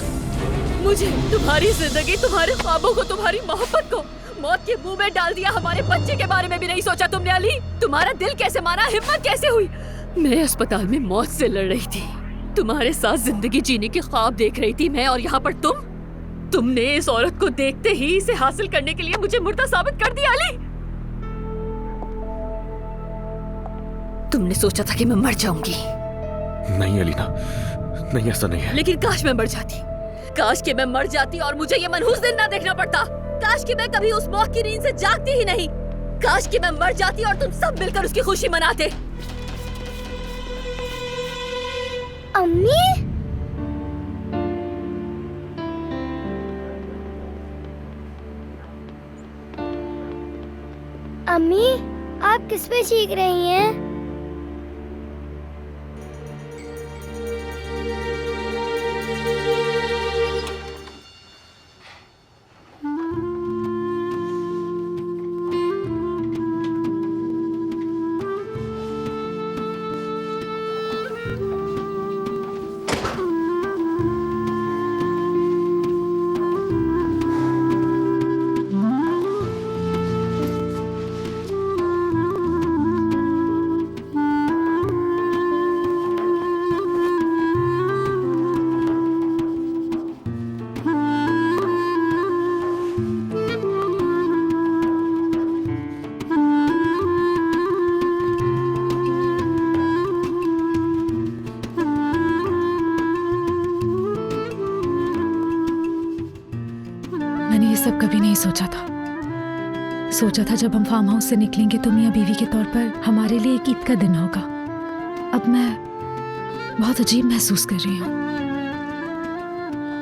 मुझे, तुम्हारी जिंदगी, तुम्हारे ख्वाबों को, तुम्हारी मोहब्बत को मौत के मुंह में डाल दिया। हमारे बच्चे के बारे में भी नहीं सोचा तुमने अली। तुम्हारा दिल कैसे माना, हिम्मत कैसे हुई? मैं अस्पताल में मौत से लड़ रही थी, तुम्हारे साथ जिंदगी जीने के ख्वाब देख रही थी मैं, और यहाँ पर तुमने इस औरत को देखते ही इसे हासिल करने के लिए मुझे मुर्दा साबित कर दिया अली। तुमने सोचा था कि मैं मर जाऊंगी। नहीं अलीना, नहीं, ऐसा नहीं है। लेकिन काश मैं मर जाती, काश कि मैं मर जाती और मुझे ये मनहूस दिन ना देखना पड़ता। काश कि मैं कभी उस मौत की नींद से जागती ही नहीं। काश कि मैं मर जाती और तुम सब मिलकर उसकी खुशी मनाते। अम्मी, अम्मी, आप किस पे सीख रही हैं? मैंने ये सब कभी नहीं सोचा था। सोचा था जब हम फार्म हाउस से निकलेंगे तो मियाँ बीवी के तौर पर हमारे लिए एक ईद का दिन होगा। अब मैं बहुत अजीब महसूस कर रही हूँ।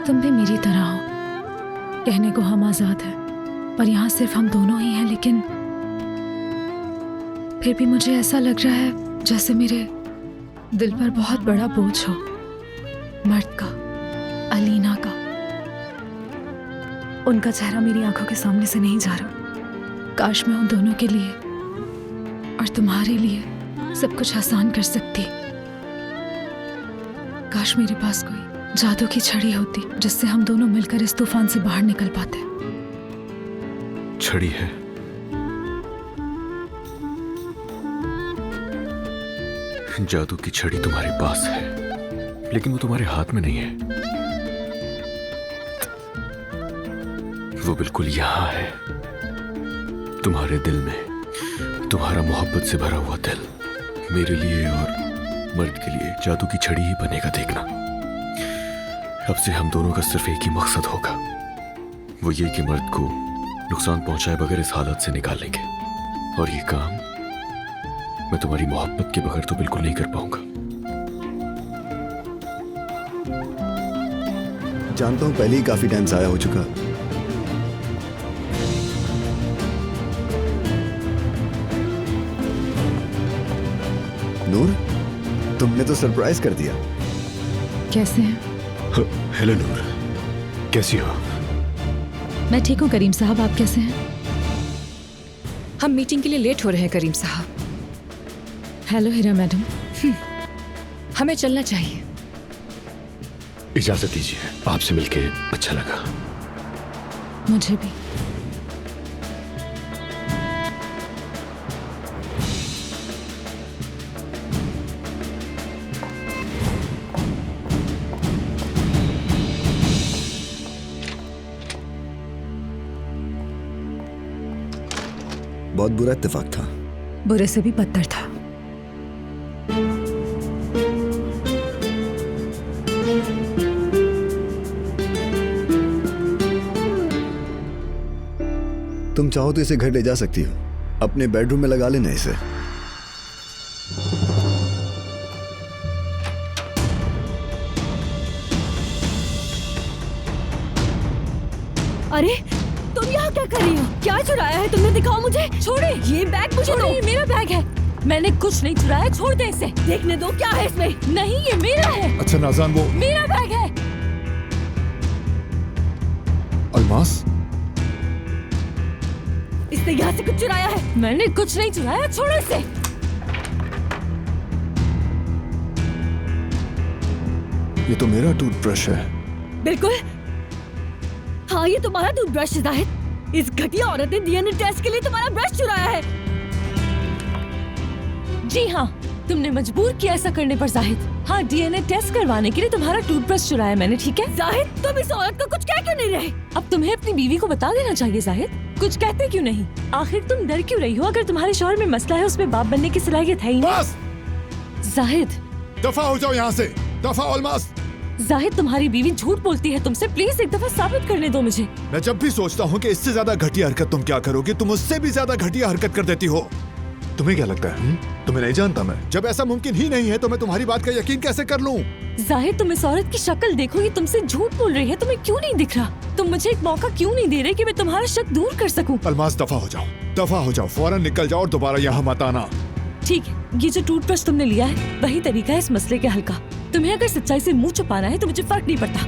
तुम भी मेरी तरह हो, कहने को हम आज़ाद हैं, पर यहाँ सिर्फ हम दोनों ही हैं। लेकिन फिर भी मुझे ऐसा लग रहा है जैसे मेरे दिल पर बहुत बड़ा बोझ हो, मर्द का, अलीना का। उनका चेहरा मेरी आंखों के सामने से नहीं जा रहा। काश मैं उन दोनों के लिए और तुम्हारे लिए सब कुछ आसान कर सकती। काश मेरे पास कोई जादू की छड़ी होती जिससे हम दोनों मिलकर इस तूफान से बाहर निकल पाते। छड़ी है? जादू की छड़ी तुम्हारे पास है, लेकिन वो तुम्हारे हाथ में नहीं है। वो बिल्कुल यहाँ है, तुम्हारे दिल में, तुम्हारा मोहब्बत से भरा हुआ दिल। मेरे लिए और मर्द के लिए जादू की छड़ी ही बनेगा, देखना। अब से हम दोनों का सिर्फ एक ही मकसद होगा, वो ये कि मर्द को नुकसान पहुंचाए बगैर इस हालत से निकाल लेंगे। और ये काम मैं तुम्हारी मोहब्बत के बगैर तो बिल्कुल नहीं कर पाऊंगा। जानता हूँ पहले ही काफी टाइम जाया हो चुका। नूर, तुमने तो सरप्राइज कर दिया। कैसे हैं? हेलो नूर, कैसी हो? मैं ठीक हूँ करीम साहब, आप कैसे हैं? हम मीटिंग के लिए लेट हो रहे हैं करीम साहब। हेलो हीरा मैडम। हमें चलना चाहिए। इजाजत दीजिए, आपसे मिलके अच्छा लगा। मुझे भी। बहुत बुरा इत्तेफाक था। बुरे से भी बदतर था। तुम चाहो तो इसे घर ले जा सकती हो, अपने बेडरूम में लगा लेना इसे। अरे तुम यहाँ क्या कर रही हो? क्या चुराया है तुमने? दिखाओ मुझे। छोड़े ये बैग, मुझे दो। ये मेरा बैग है, मैंने कुछ नहीं चुराया। छोड़ दे इसे। देखने दो क्या है इसमें। नहीं ये मेरा है। अच्छा नाज़ान, वो मेरा बैग है। अलमास, इसने यहाँ से कुछ चुराया है। मैंने कुछ नहीं चुराया, छोड़ो इसे। ये तो मेरा टूथब्रश है। बिल्कुल हाँ, ये तुम्हारा टूथब्रश है जाहिद। इस घटिया औरत ने डीएनए टेस्ट के लिए तुम्हारा ब्रश चुराया है। जी हाँ, तुमने मजबूर किया ऐसा करने पर जाहिद। हाँ, डीएनए टेस्ट करवाने के लिए तुम्हारा टूथब्रश चुराया मैंने, ठीक है? जाहिद तुम इस औरत को कुछ कह क्यों नहीं रहे? अब तुम्हें अपनी बीवी को बता देना चाहिए जाहिद। कुछ कहते क्यों नहीं? आखिर तुम डर क्यों रही हो? अगर तुम्हारे शौहर में मसला है, उसमें बाप बनने की सलाहियत है ही नहीं। जाहिद दफा हो जाओ यहाँ से, दफा। अलमास, जाहिद तुम्हारी बीवी झूठ बोलती है तुमसे, प्लीज एक दफा साबित करने दो मुझे। मैं जब भी सोचता हूँ कि इससे ज्यादा घटिया हरकत तुम क्या करोगे, तुम उससे भी ज्यादा घटिया हरकत कर देती हो। तुम्हें क्या लगता है? तुम्हें नहीं जानता मैं? जब ऐसा मुमकिन ही नहीं है तो मैं तुम्हारी बात का यकीन कैसे कर लूं? जाहिद तुम इस औरत की शक्ल देखो, ये तुमसे झूठ बोल रही है। तुम्हें क्यों नहीं दिख रहा? तुम मुझे एक मौका क्यों नहीं दे रहे कि मैं तुम्हारा शक दूर कर सकूं? अलमास दफा हो जाओ, दफा हो जाओ, फौरन निकल जाओ और दोबारा यहाँ मत आना। ठीक है, ये जो टूथब्रश तुमने लिया है वही तरीका है इस मसले के हल का। तुम्हें अगर सच्चाई से मुंह छुपाना है तो मुझे फर्क नहीं पड़ता।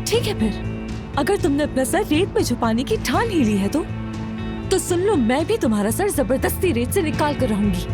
ठीक है, फिर अगर तुमने अपना सर रेत में छुपाने की ठान ही ली है तो सुन लो, मैं भी तुम्हारा सर जबरदस्ती रेत से निकाल कर रहूंगी।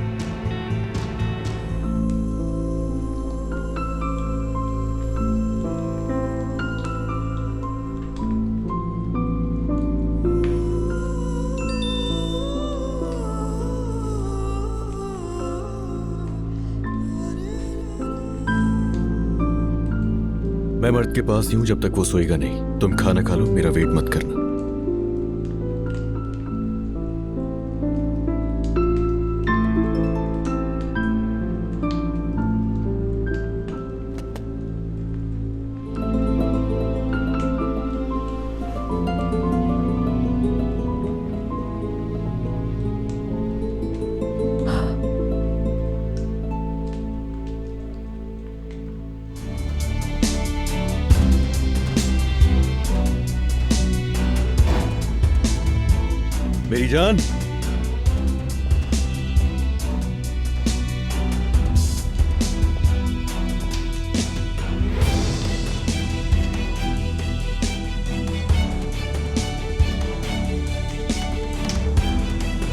मैं मर्द के पास ही हूं जब तक वो सोएगा नहीं। तुम खाना खा लो, मेरा वेट मत करना। मेरी जान,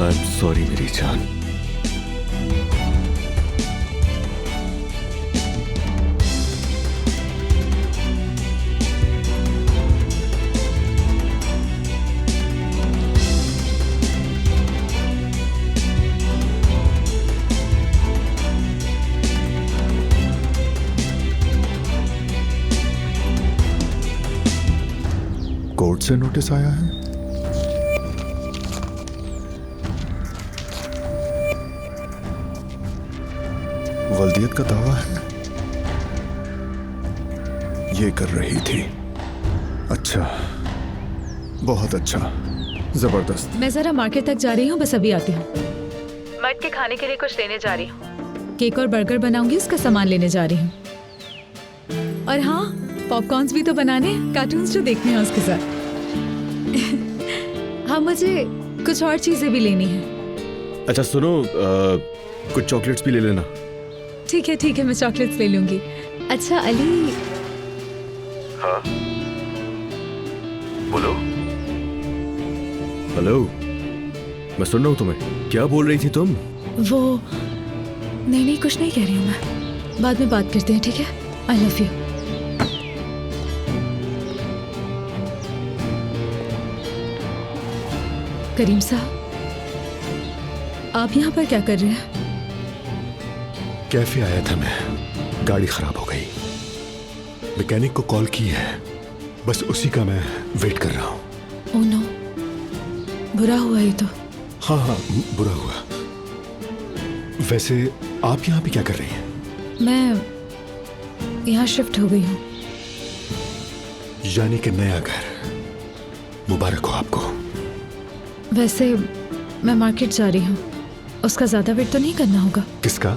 आई एम सॉरी मेरी जान। कोर्ट से नोटिस आया है। वल्दियत का दावा है। ये कर रही थी। अच्छा, बहुत अच्छा, जबरदस्त। मैं जरा मार्केट तक जा रही हूँ, बस अभी आती हूँ। मर्द के खाने के लिए कुछ लेने जा रही हूँ। केक और बर्गर बनाऊंगी, उसका सामान लेने जा रही हूँ। और हाँ, पॉपकॉर्न्स भी तो बनाने, कार्टून्स जो देखने हैं उसके साथ। हाँ, मुझे कुछ और चीजें भी लेनी है। अच्छा सुनो, कुछ चॉकलेट्स भी ले लेना। ठीक है, मैं चॉकलेट्स ले लूंगी। अच्छा अली। हाँ बोलो। हेलो, मैं सुन रहा हूँ तुम्हें। क्या बोल रही थी तुम? वो नहीं, कुछ नहीं कह रही हूँ मैं। बाद में बात करते हैं, ठीक है? I love you. करीम साहब, आप यहाँ पर क्या कर रहे हैं? कैफे आया था मैं, गाड़ी खराब हो गई, मैकेनिक को कॉल की है, बस उसी का मैं वेट कर रहा हूँ। ओह नो, बुरा हुआ ये तो। हाँ हाँ, बुरा हुआ। वैसे आप यहाँ पे क्या कर रही हैं? मैं यहाँ शिफ्ट हो गई हूँ। यानी कि नया घर, मुबारक हो आपको। वैसे मैं मार्केट जा रही हूँ, उसका ज्यादा वेट तो नहीं करना होगा? किसका?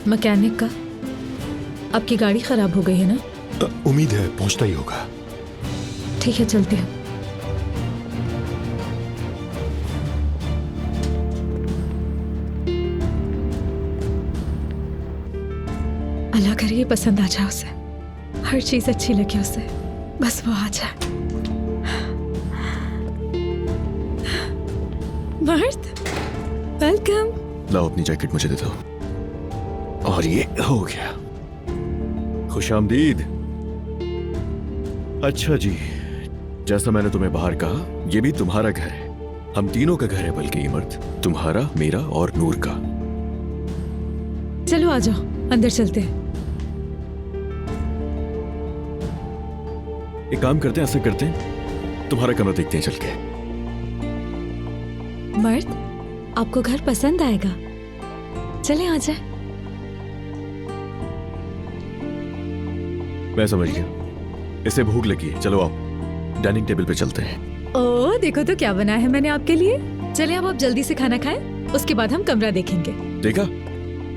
मैकेनिक का। आपकी गाड़ी खराब हो गई है ना? उम्मीद है पहुंचता ही होगा। ठीक है, चलती हूँ। अल्लाह करे ये पसंद आ जाए उसे, हर चीज अच्छी लगे उसे, बस वो आ जाए। मर्द, वेलकम। लाओ अपनी जैकेट मुझे दे दो। और ये हो गया। खुशामदीद। अच्छा जी, जैसा मैंने तुम्हें बाहर कहा, ये भी तुम्हारा घर है। हम तीनों का घर है, बल्कि ये मर्द, तुम्हारा, मेरा और नूर का। चलो आ जाओ, अंदर चलते हैं। एक काम करते हैं, ऐसे करते हैं, तुम्हारा कमरा देखते हैं चल के। मर्द, आपको घर पसंद आएगा, चले आ जाए। मैं समझ गया, इसे भूख लगी है, चलो आओ डाइनिंग टेबल पे चलते हैं। ओह, देखो तो क्या बनाया है मैंने आपके लिए। चले अब आप जल्दी से खाना खाएं, उसके बाद हम कमरा देखेंगे। देखा,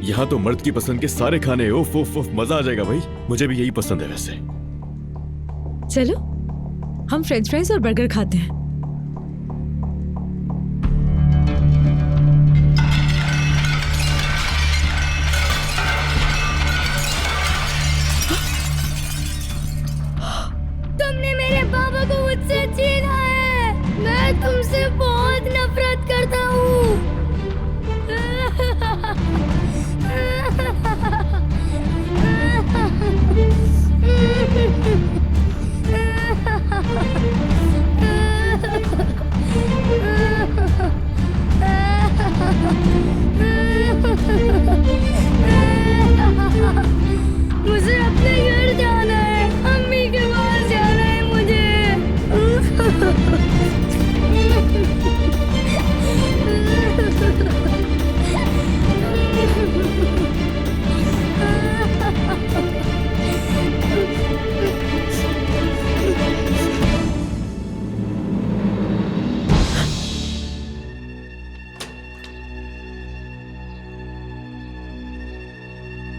यहाँ तो मर्द की पसंद के सारे खाने। उफ उफ उफ, मजा आ जाएगा भाई, मुझे भी यही पसंद है। वैसे चलो हम फ्रेंच फ्राइज और बर्गर खाते हैं। तुमने मेरे पापा को मुझसे छीना है। मैं तुमसे बहुत नफरत करता हूँ। मुझे अपने घर जाना है, अम्मी के पास जाना है मुझे।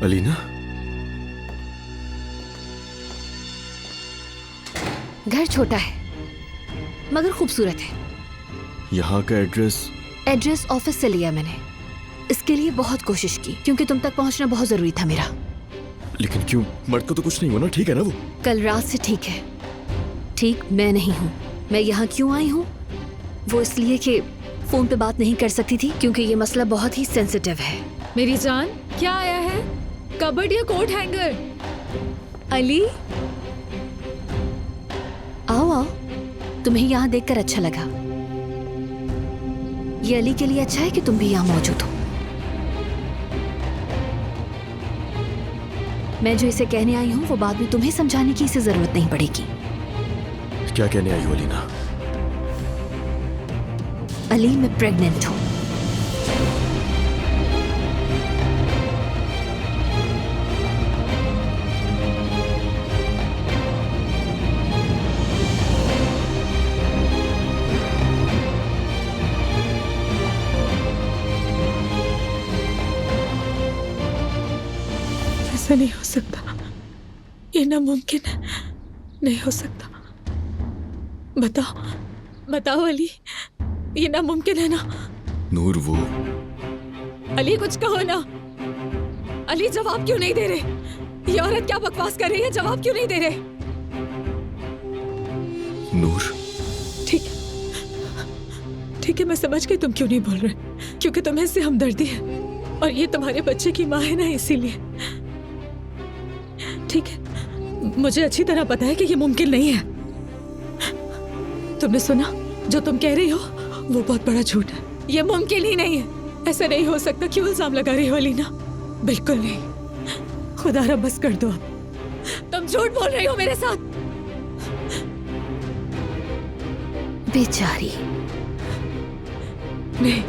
अलीना, घर छोटा है मगर खूबसूरत है। यहाँ का एड्रेस ऑफिस से लिया मैंने। इसके लिए बहुत कोशिश की क्योंकि तुम तक पहुंचना बहुत जरूरी था मेरा। लेकिन क्यों? मर्द को तो कुछ नहीं हुआ ना, ठीक है ना वो? कल रात से ठीक है। ठीक मैं नहीं हूँ। मैं यहाँ क्यों आई हूँ वो इसलिए कि फोन पे बात नहीं कर सकती थी क्योंकि ये मसला बहुत ही सेंसिटिव है। मेरी जान, क्या आया है? कबर्ड या कोट हैंगर? अली, आओ आओ, तुम्हें यहाँ देखकर अच्छा लगा। ये अली के लिए अच्छा है कि तुम भी यहाँ मौजूद हो। मैं जो इसे कहने आई हूँ वो बात भी तुम्हें समझाने की इसे जरूरत नहीं पड़ेगी। क्या कहने आई हो अलीना? अली, मैं प्रेग्नेंट हूँ। ऐसा नहीं हो सकता, ये नामुमकिन है, नहीं हो सकता। बताओ बताओ अली, ये नामुमकिन है ना? नूर, वो अली कुछ कहो ना। अली जवाब क्यों नहीं दे रहे? ये औरत क्या बकवास कर रही है? जवाब क्यों नहीं दे रहे? नूर, ठीक है, मैं समझ गई तुम क्यों नहीं बोल रहे, क्योंकि तुम्हें इससे हमदर्दी है और ये तुम्हारे बच्चे की माँ है ना, इसीलिए। ठीक है, मुझे अच्छी तरह पता है कि ये मुमकिन नहीं है। तुमने सुना, जो तुम कह रही हो वो बहुत बड़ा झूठ है। ये मुमकिन ही नहीं है, ऐसा नहीं हो सकता। क्यों इल्जाम लगा रही हो अलीना? बिल्कुल नहीं। खुदा रब बस कर दो अब। तुम झूठ बोल रही हो मेरे साथ। बेचारी। नहीं,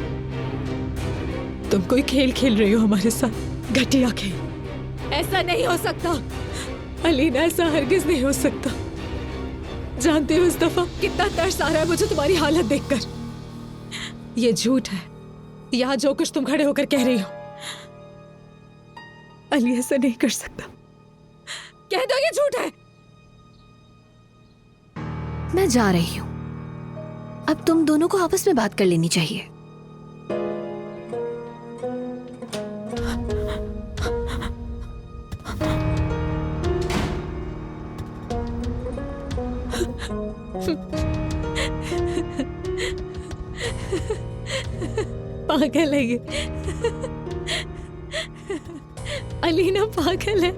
तुम कोई खेल खेल रही हो हमारे साथ, घटिया खेल। ऐसा नहीं हो सकता अलीना, ऐसा हरगिज नहीं हो सकता। जानते हो इस दफा कितना तरस आ रहा है मुझे तुम्हारी हालत देखकर। ये झूठ है, यहाँ जो कुछ तुम खड़े होकर कह रही हो। अली ऐसा नहीं कर सकता, कह दो ये झूठ है। मैं जा रही हूँ, अब तुम दोनों को आपस में बात कर लेनी चाहिए। पागल है ये अलीना, पागल है।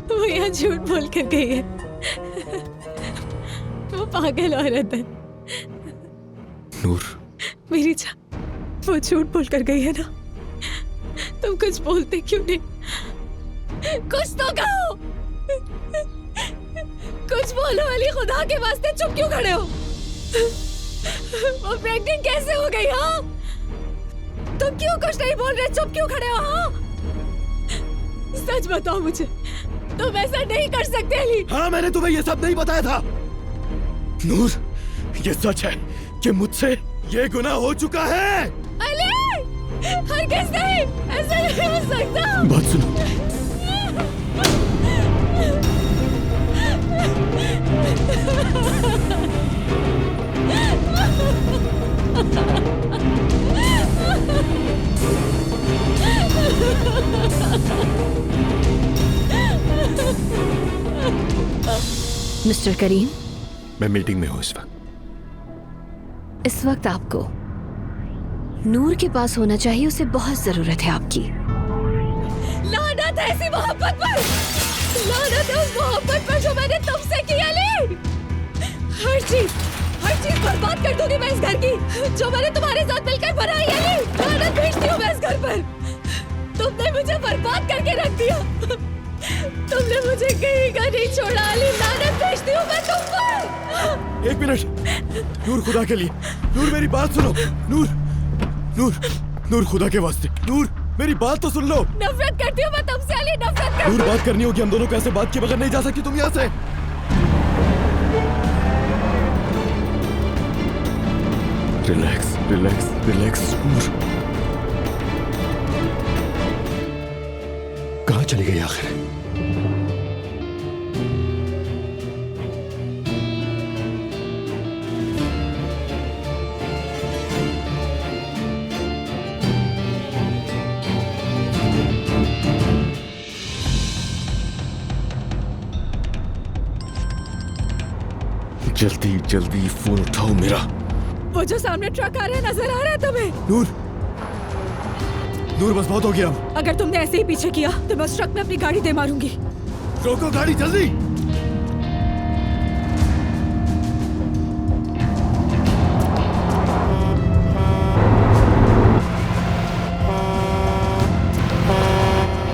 वो यहाँ झूठ बोल कर गई है। वो पागल औरत है। नूर, मेरी जान, वो झूठ बोल कर गई है ना। तुम कुछ बोलते क्यों नहीं? कुछ तो कहो, कुछ बोलो अली, खुदा के वास्ते चुप क्यों खड़े हो? वो प्रेग्नेंट कैसे हो गई? हाँ, तुम क्यों कुछ नहीं बोल रहे? चुप क्यों खड़े हो? हाँ, सच बताओ मुझे, तुम ऐसा नहीं कर सकते अली। हाँ, मैंने तुम्हें ये सब नहीं बताया था। नूर, ये सच है कि मुझसे ये गुनाह हो चुका है। अली, हरगिज़ नहीं, ऐसा नहीं हो सकता। बात सुनो। मिस्टर करीम, मैं मीटिंग में हूँ इस वक्त आपको नूर के पास होना चाहिए, उसे बहुत जरूरत है आपकी। लानत है ऐसी मोहब्बत पर, लानत है उस मोहब्बत पर जो मैंने तुमसे की अली। हर चीज बर्बाद कर दूंगी मैं इस घर की, जो मैंने तुम्हारे साथ मिलकर बनाई अली। लानत भेजती हूँ मैं इस घर पर। तुमने मुझे बर्बाद करके रख दिया, तुमने मुझे कहीं का नहीं छोड़ा अली। लानत भेजती हूँ मैं तुम पर। एक मिनट नूर, खुदा के लिए। नूर, मेरी बात सुनो। नूर, नूर, नूर, खुदा के वास्ते। नूर, मेरी बात तो सुन लो। नफरत करती हूँ मैं तुमसे अली, नफरत करती हूँ। नूर, बात करनी होगी, हम दोनों को ऐसे बात के बगैर नहीं जा सकती तुम यहाँ से। Relax, relax, relax. नूर, कहाँ चली गई आखिर? जल्दी जल्दी फोन उठाओ मेरा। वो जो सामने ट्रक आ रहा है, नजर आ रहा है तुम्हें? नूर, नूर, बस बहुत हो गया अब। अगर तुमने ऐसे ही पीछे किया तो मैं उस ट्रक में अपनी गाड़ी दे मारूंगी। रोको गाड़ी, जल्दी।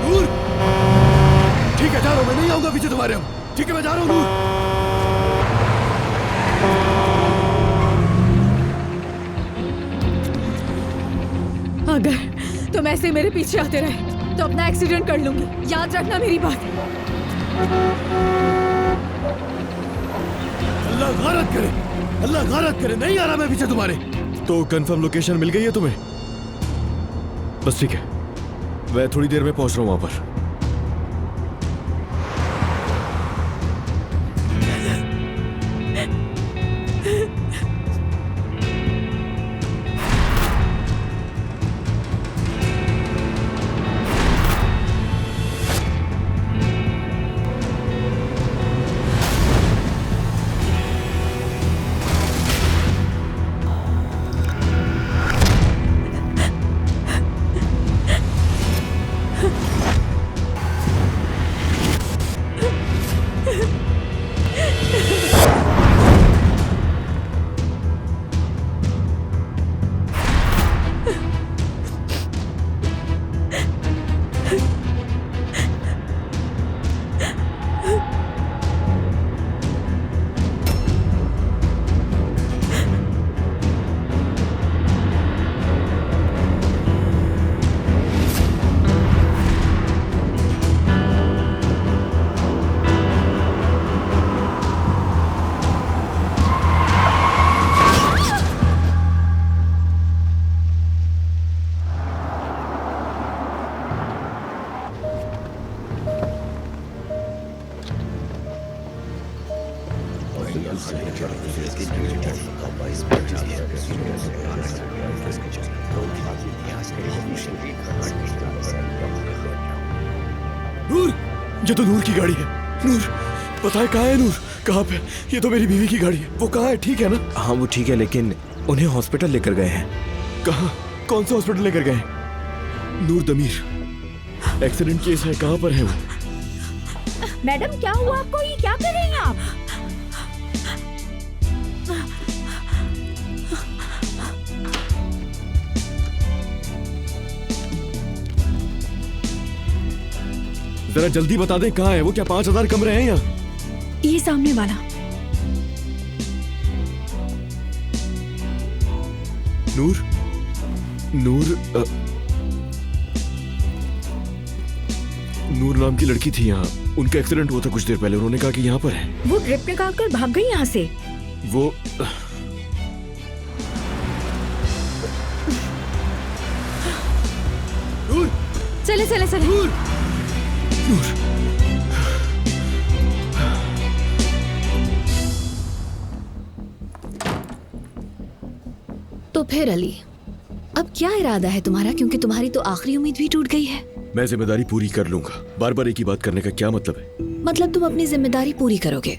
नूर, ठीक है, जा रहा हूं, मैं नहीं आऊंगा पीछे तुम्हारे। अब ठीक है, मैं जा रहा हूं। नूर, अगर तुम ऐसे मेरे पीछे आते रहे तो अपना एक्सीडेंट कर लूंगी, याद रखना मेरी बात। अल्लाह गारत करे, अल्लाह गारत करे, नहीं आ रहा मैं पीछे तुम्हारे। तो कंफर्म लोकेशन मिल गई है तुम्हें? बस ठीक है, मैं थोड़ी देर में पहुंच रहा हूं वहां पर। नूर, ये तो नूर की गाड़ी है। नूर, पता है कहाँ है नूर? कहाँ पे? ये तो मेरी बीवी की गाड़ी है। वो कहाँ है? ठीक है ना? हाँ वो ठीक है, लेकिन उन्हें हॉस्पिटल लेकर गए हैं। कहाँ? कौन सा हॉस्पिटल लेकर गए? नूर दमीर, एक्सीडेंट केस है, कहाँ पर है वो? मैडम क्या हुआ आपको? ये क्या कर रही हैं आप? जरा जल्दी बता दें कहाँ है वो। क्या 5000 कमरे हैं यहाँ? ये सामने वाला। नूर, नूर नूर नाम की लड़की थी यहाँ। उनका एक्सीडेंट हुआ था कुछ देर पहले। उन्होंने कहा कि यहाँ पर है। वो ड्रिप निकाल कर भाग गई यहाँ से। वो नूर, चले चले चले। नूर, तो फिर अली, अब क्या इरादा है तुम्हारा? क्योंकि तुम्हारी तो आखिरी उम्मीद भी टूट गई है। मैं जिम्मेदारी पूरी कर लूंगा। बार बार एक ही बात करने का क्या मतलब है? मतलब तुम अपनी जिम्मेदारी पूरी करोगे,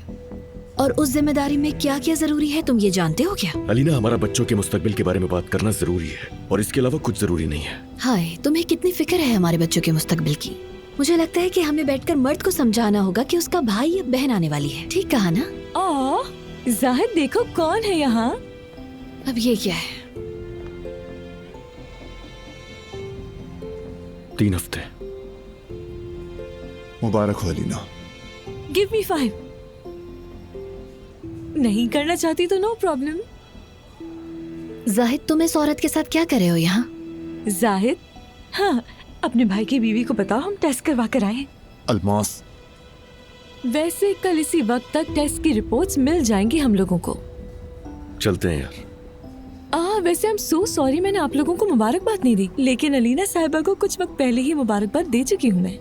और उस जिम्मेदारी में क्या क्या जरूरी है तुम ये जानते हो क्या? अलीना, हमारा बच्चों के मुस्तकबिल के बारे में बात करना जरूरी है, और इसके अलावा कुछ जरूरी नहीं है। हाय, तुम्हें कितनी फिक्र है हमारे बच्चों के मुस्तकबिल की। मुझे लगता है कि हमें बैठकर मर्द को समझाना होगा कि उसका भाई या बहन आने वाली है। ठीक कहा ना? जाहिद देखो कौन है यहाँ। अब ये क्या है? 3 हफ्ते। मुबारक हो अलीना। Give me 5। नहीं करना चाहती तो नो प्रॉब्लम। जाहिद, तुम इस औरत के साथ क्या कर रहे हो यहाँ? जाहिद, हाँ, अपने भाई की बीवी को बताओ हम टेस्ट करवा कर आए। अलमास, वैसे कल इसी वक्त तक टेस्ट की रिपोर्ट्स मिल जाएंगी हम लोगों को। चलते हैं यार। वैसे I'm so sorry मैंने आप लोगों को मुबारकबाद नहीं दी, लेकिन अलीना साहिबा को कुछ वक्त पहले ही मुबारकबाद दे चुकी हूँ मैं।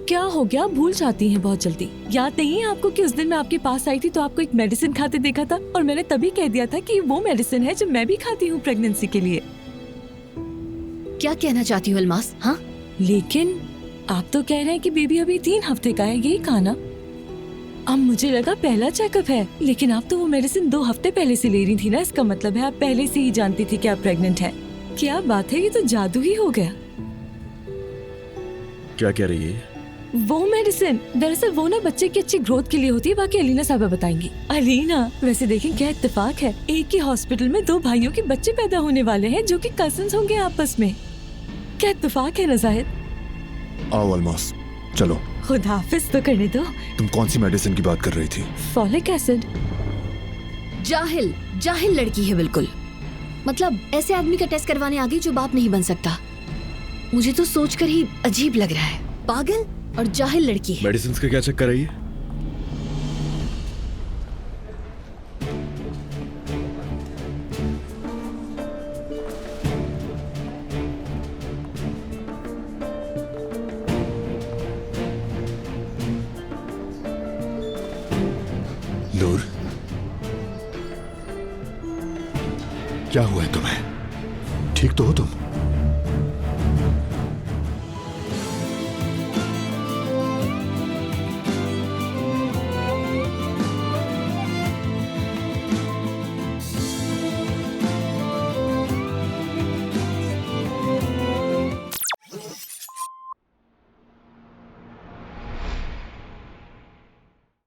क्या हो गया? भूल जाती हैं बहुत जल्दी। याद नहीं है आपको कि उस दिन मैं आपके पास आई थी तो आपको एक मेडिसिन खाते देखा था, और मैंने तभी कह दिया था कि वो मेडिसिन है जो मैं भी खाती हूँ प्रेगनेंसी के लिए। क्या कहना चाहती हो अलमास? हाँ, लेकिन आप तो कह रहे हैं कि बेबी अभी 3 हफ्ते का है, यही कहा ना? अब मुझे लगा पहला चेकअप है, लेकिन आप तो वो मेडिसिन 2 हफ्ते पहले से ले रही थी ना। इसका मतलब है आप पहले से ही जानती थी कि आप प्रेग्नेंट हैं। क्या बात है, ये तो जादू ही हो गया। क्या कह रही है? वो मेडिसिन दरअसल वो ना बच्चे की अच्छी ग्रोथ के लिए होती है, बाकी अलीना साहबा बताएंगी। अलीना, वैसे देखें क्या इत्तेफाक है, एक ही हॉस्पिटल में 2 भाइयों के बच्चे पैदा होने वाले हैं जो कि कजिन्स होंगे आपस में। क्या इत्तेफाक है ना जाहिद? आओ अलमास, चलो। खुदा हाफिज तो करने दो। तुम कौन सी मेडिसिन की बात कर रही थी? Folic acid. जाहिल जाहिल लड़की है बिल्कुल। मतलब ऐसे आदमी का टेस्ट करवाने आ गई जो बाप नहीं बन सकता। मुझे तो सोचकर ही अजीब लग रहा है। पागल और जाहिल लड़की है। मेडिसिन का क्या चक्कर है ये? नूर, क्या हुआ है तुम्हें? ठीक तो हो तुम?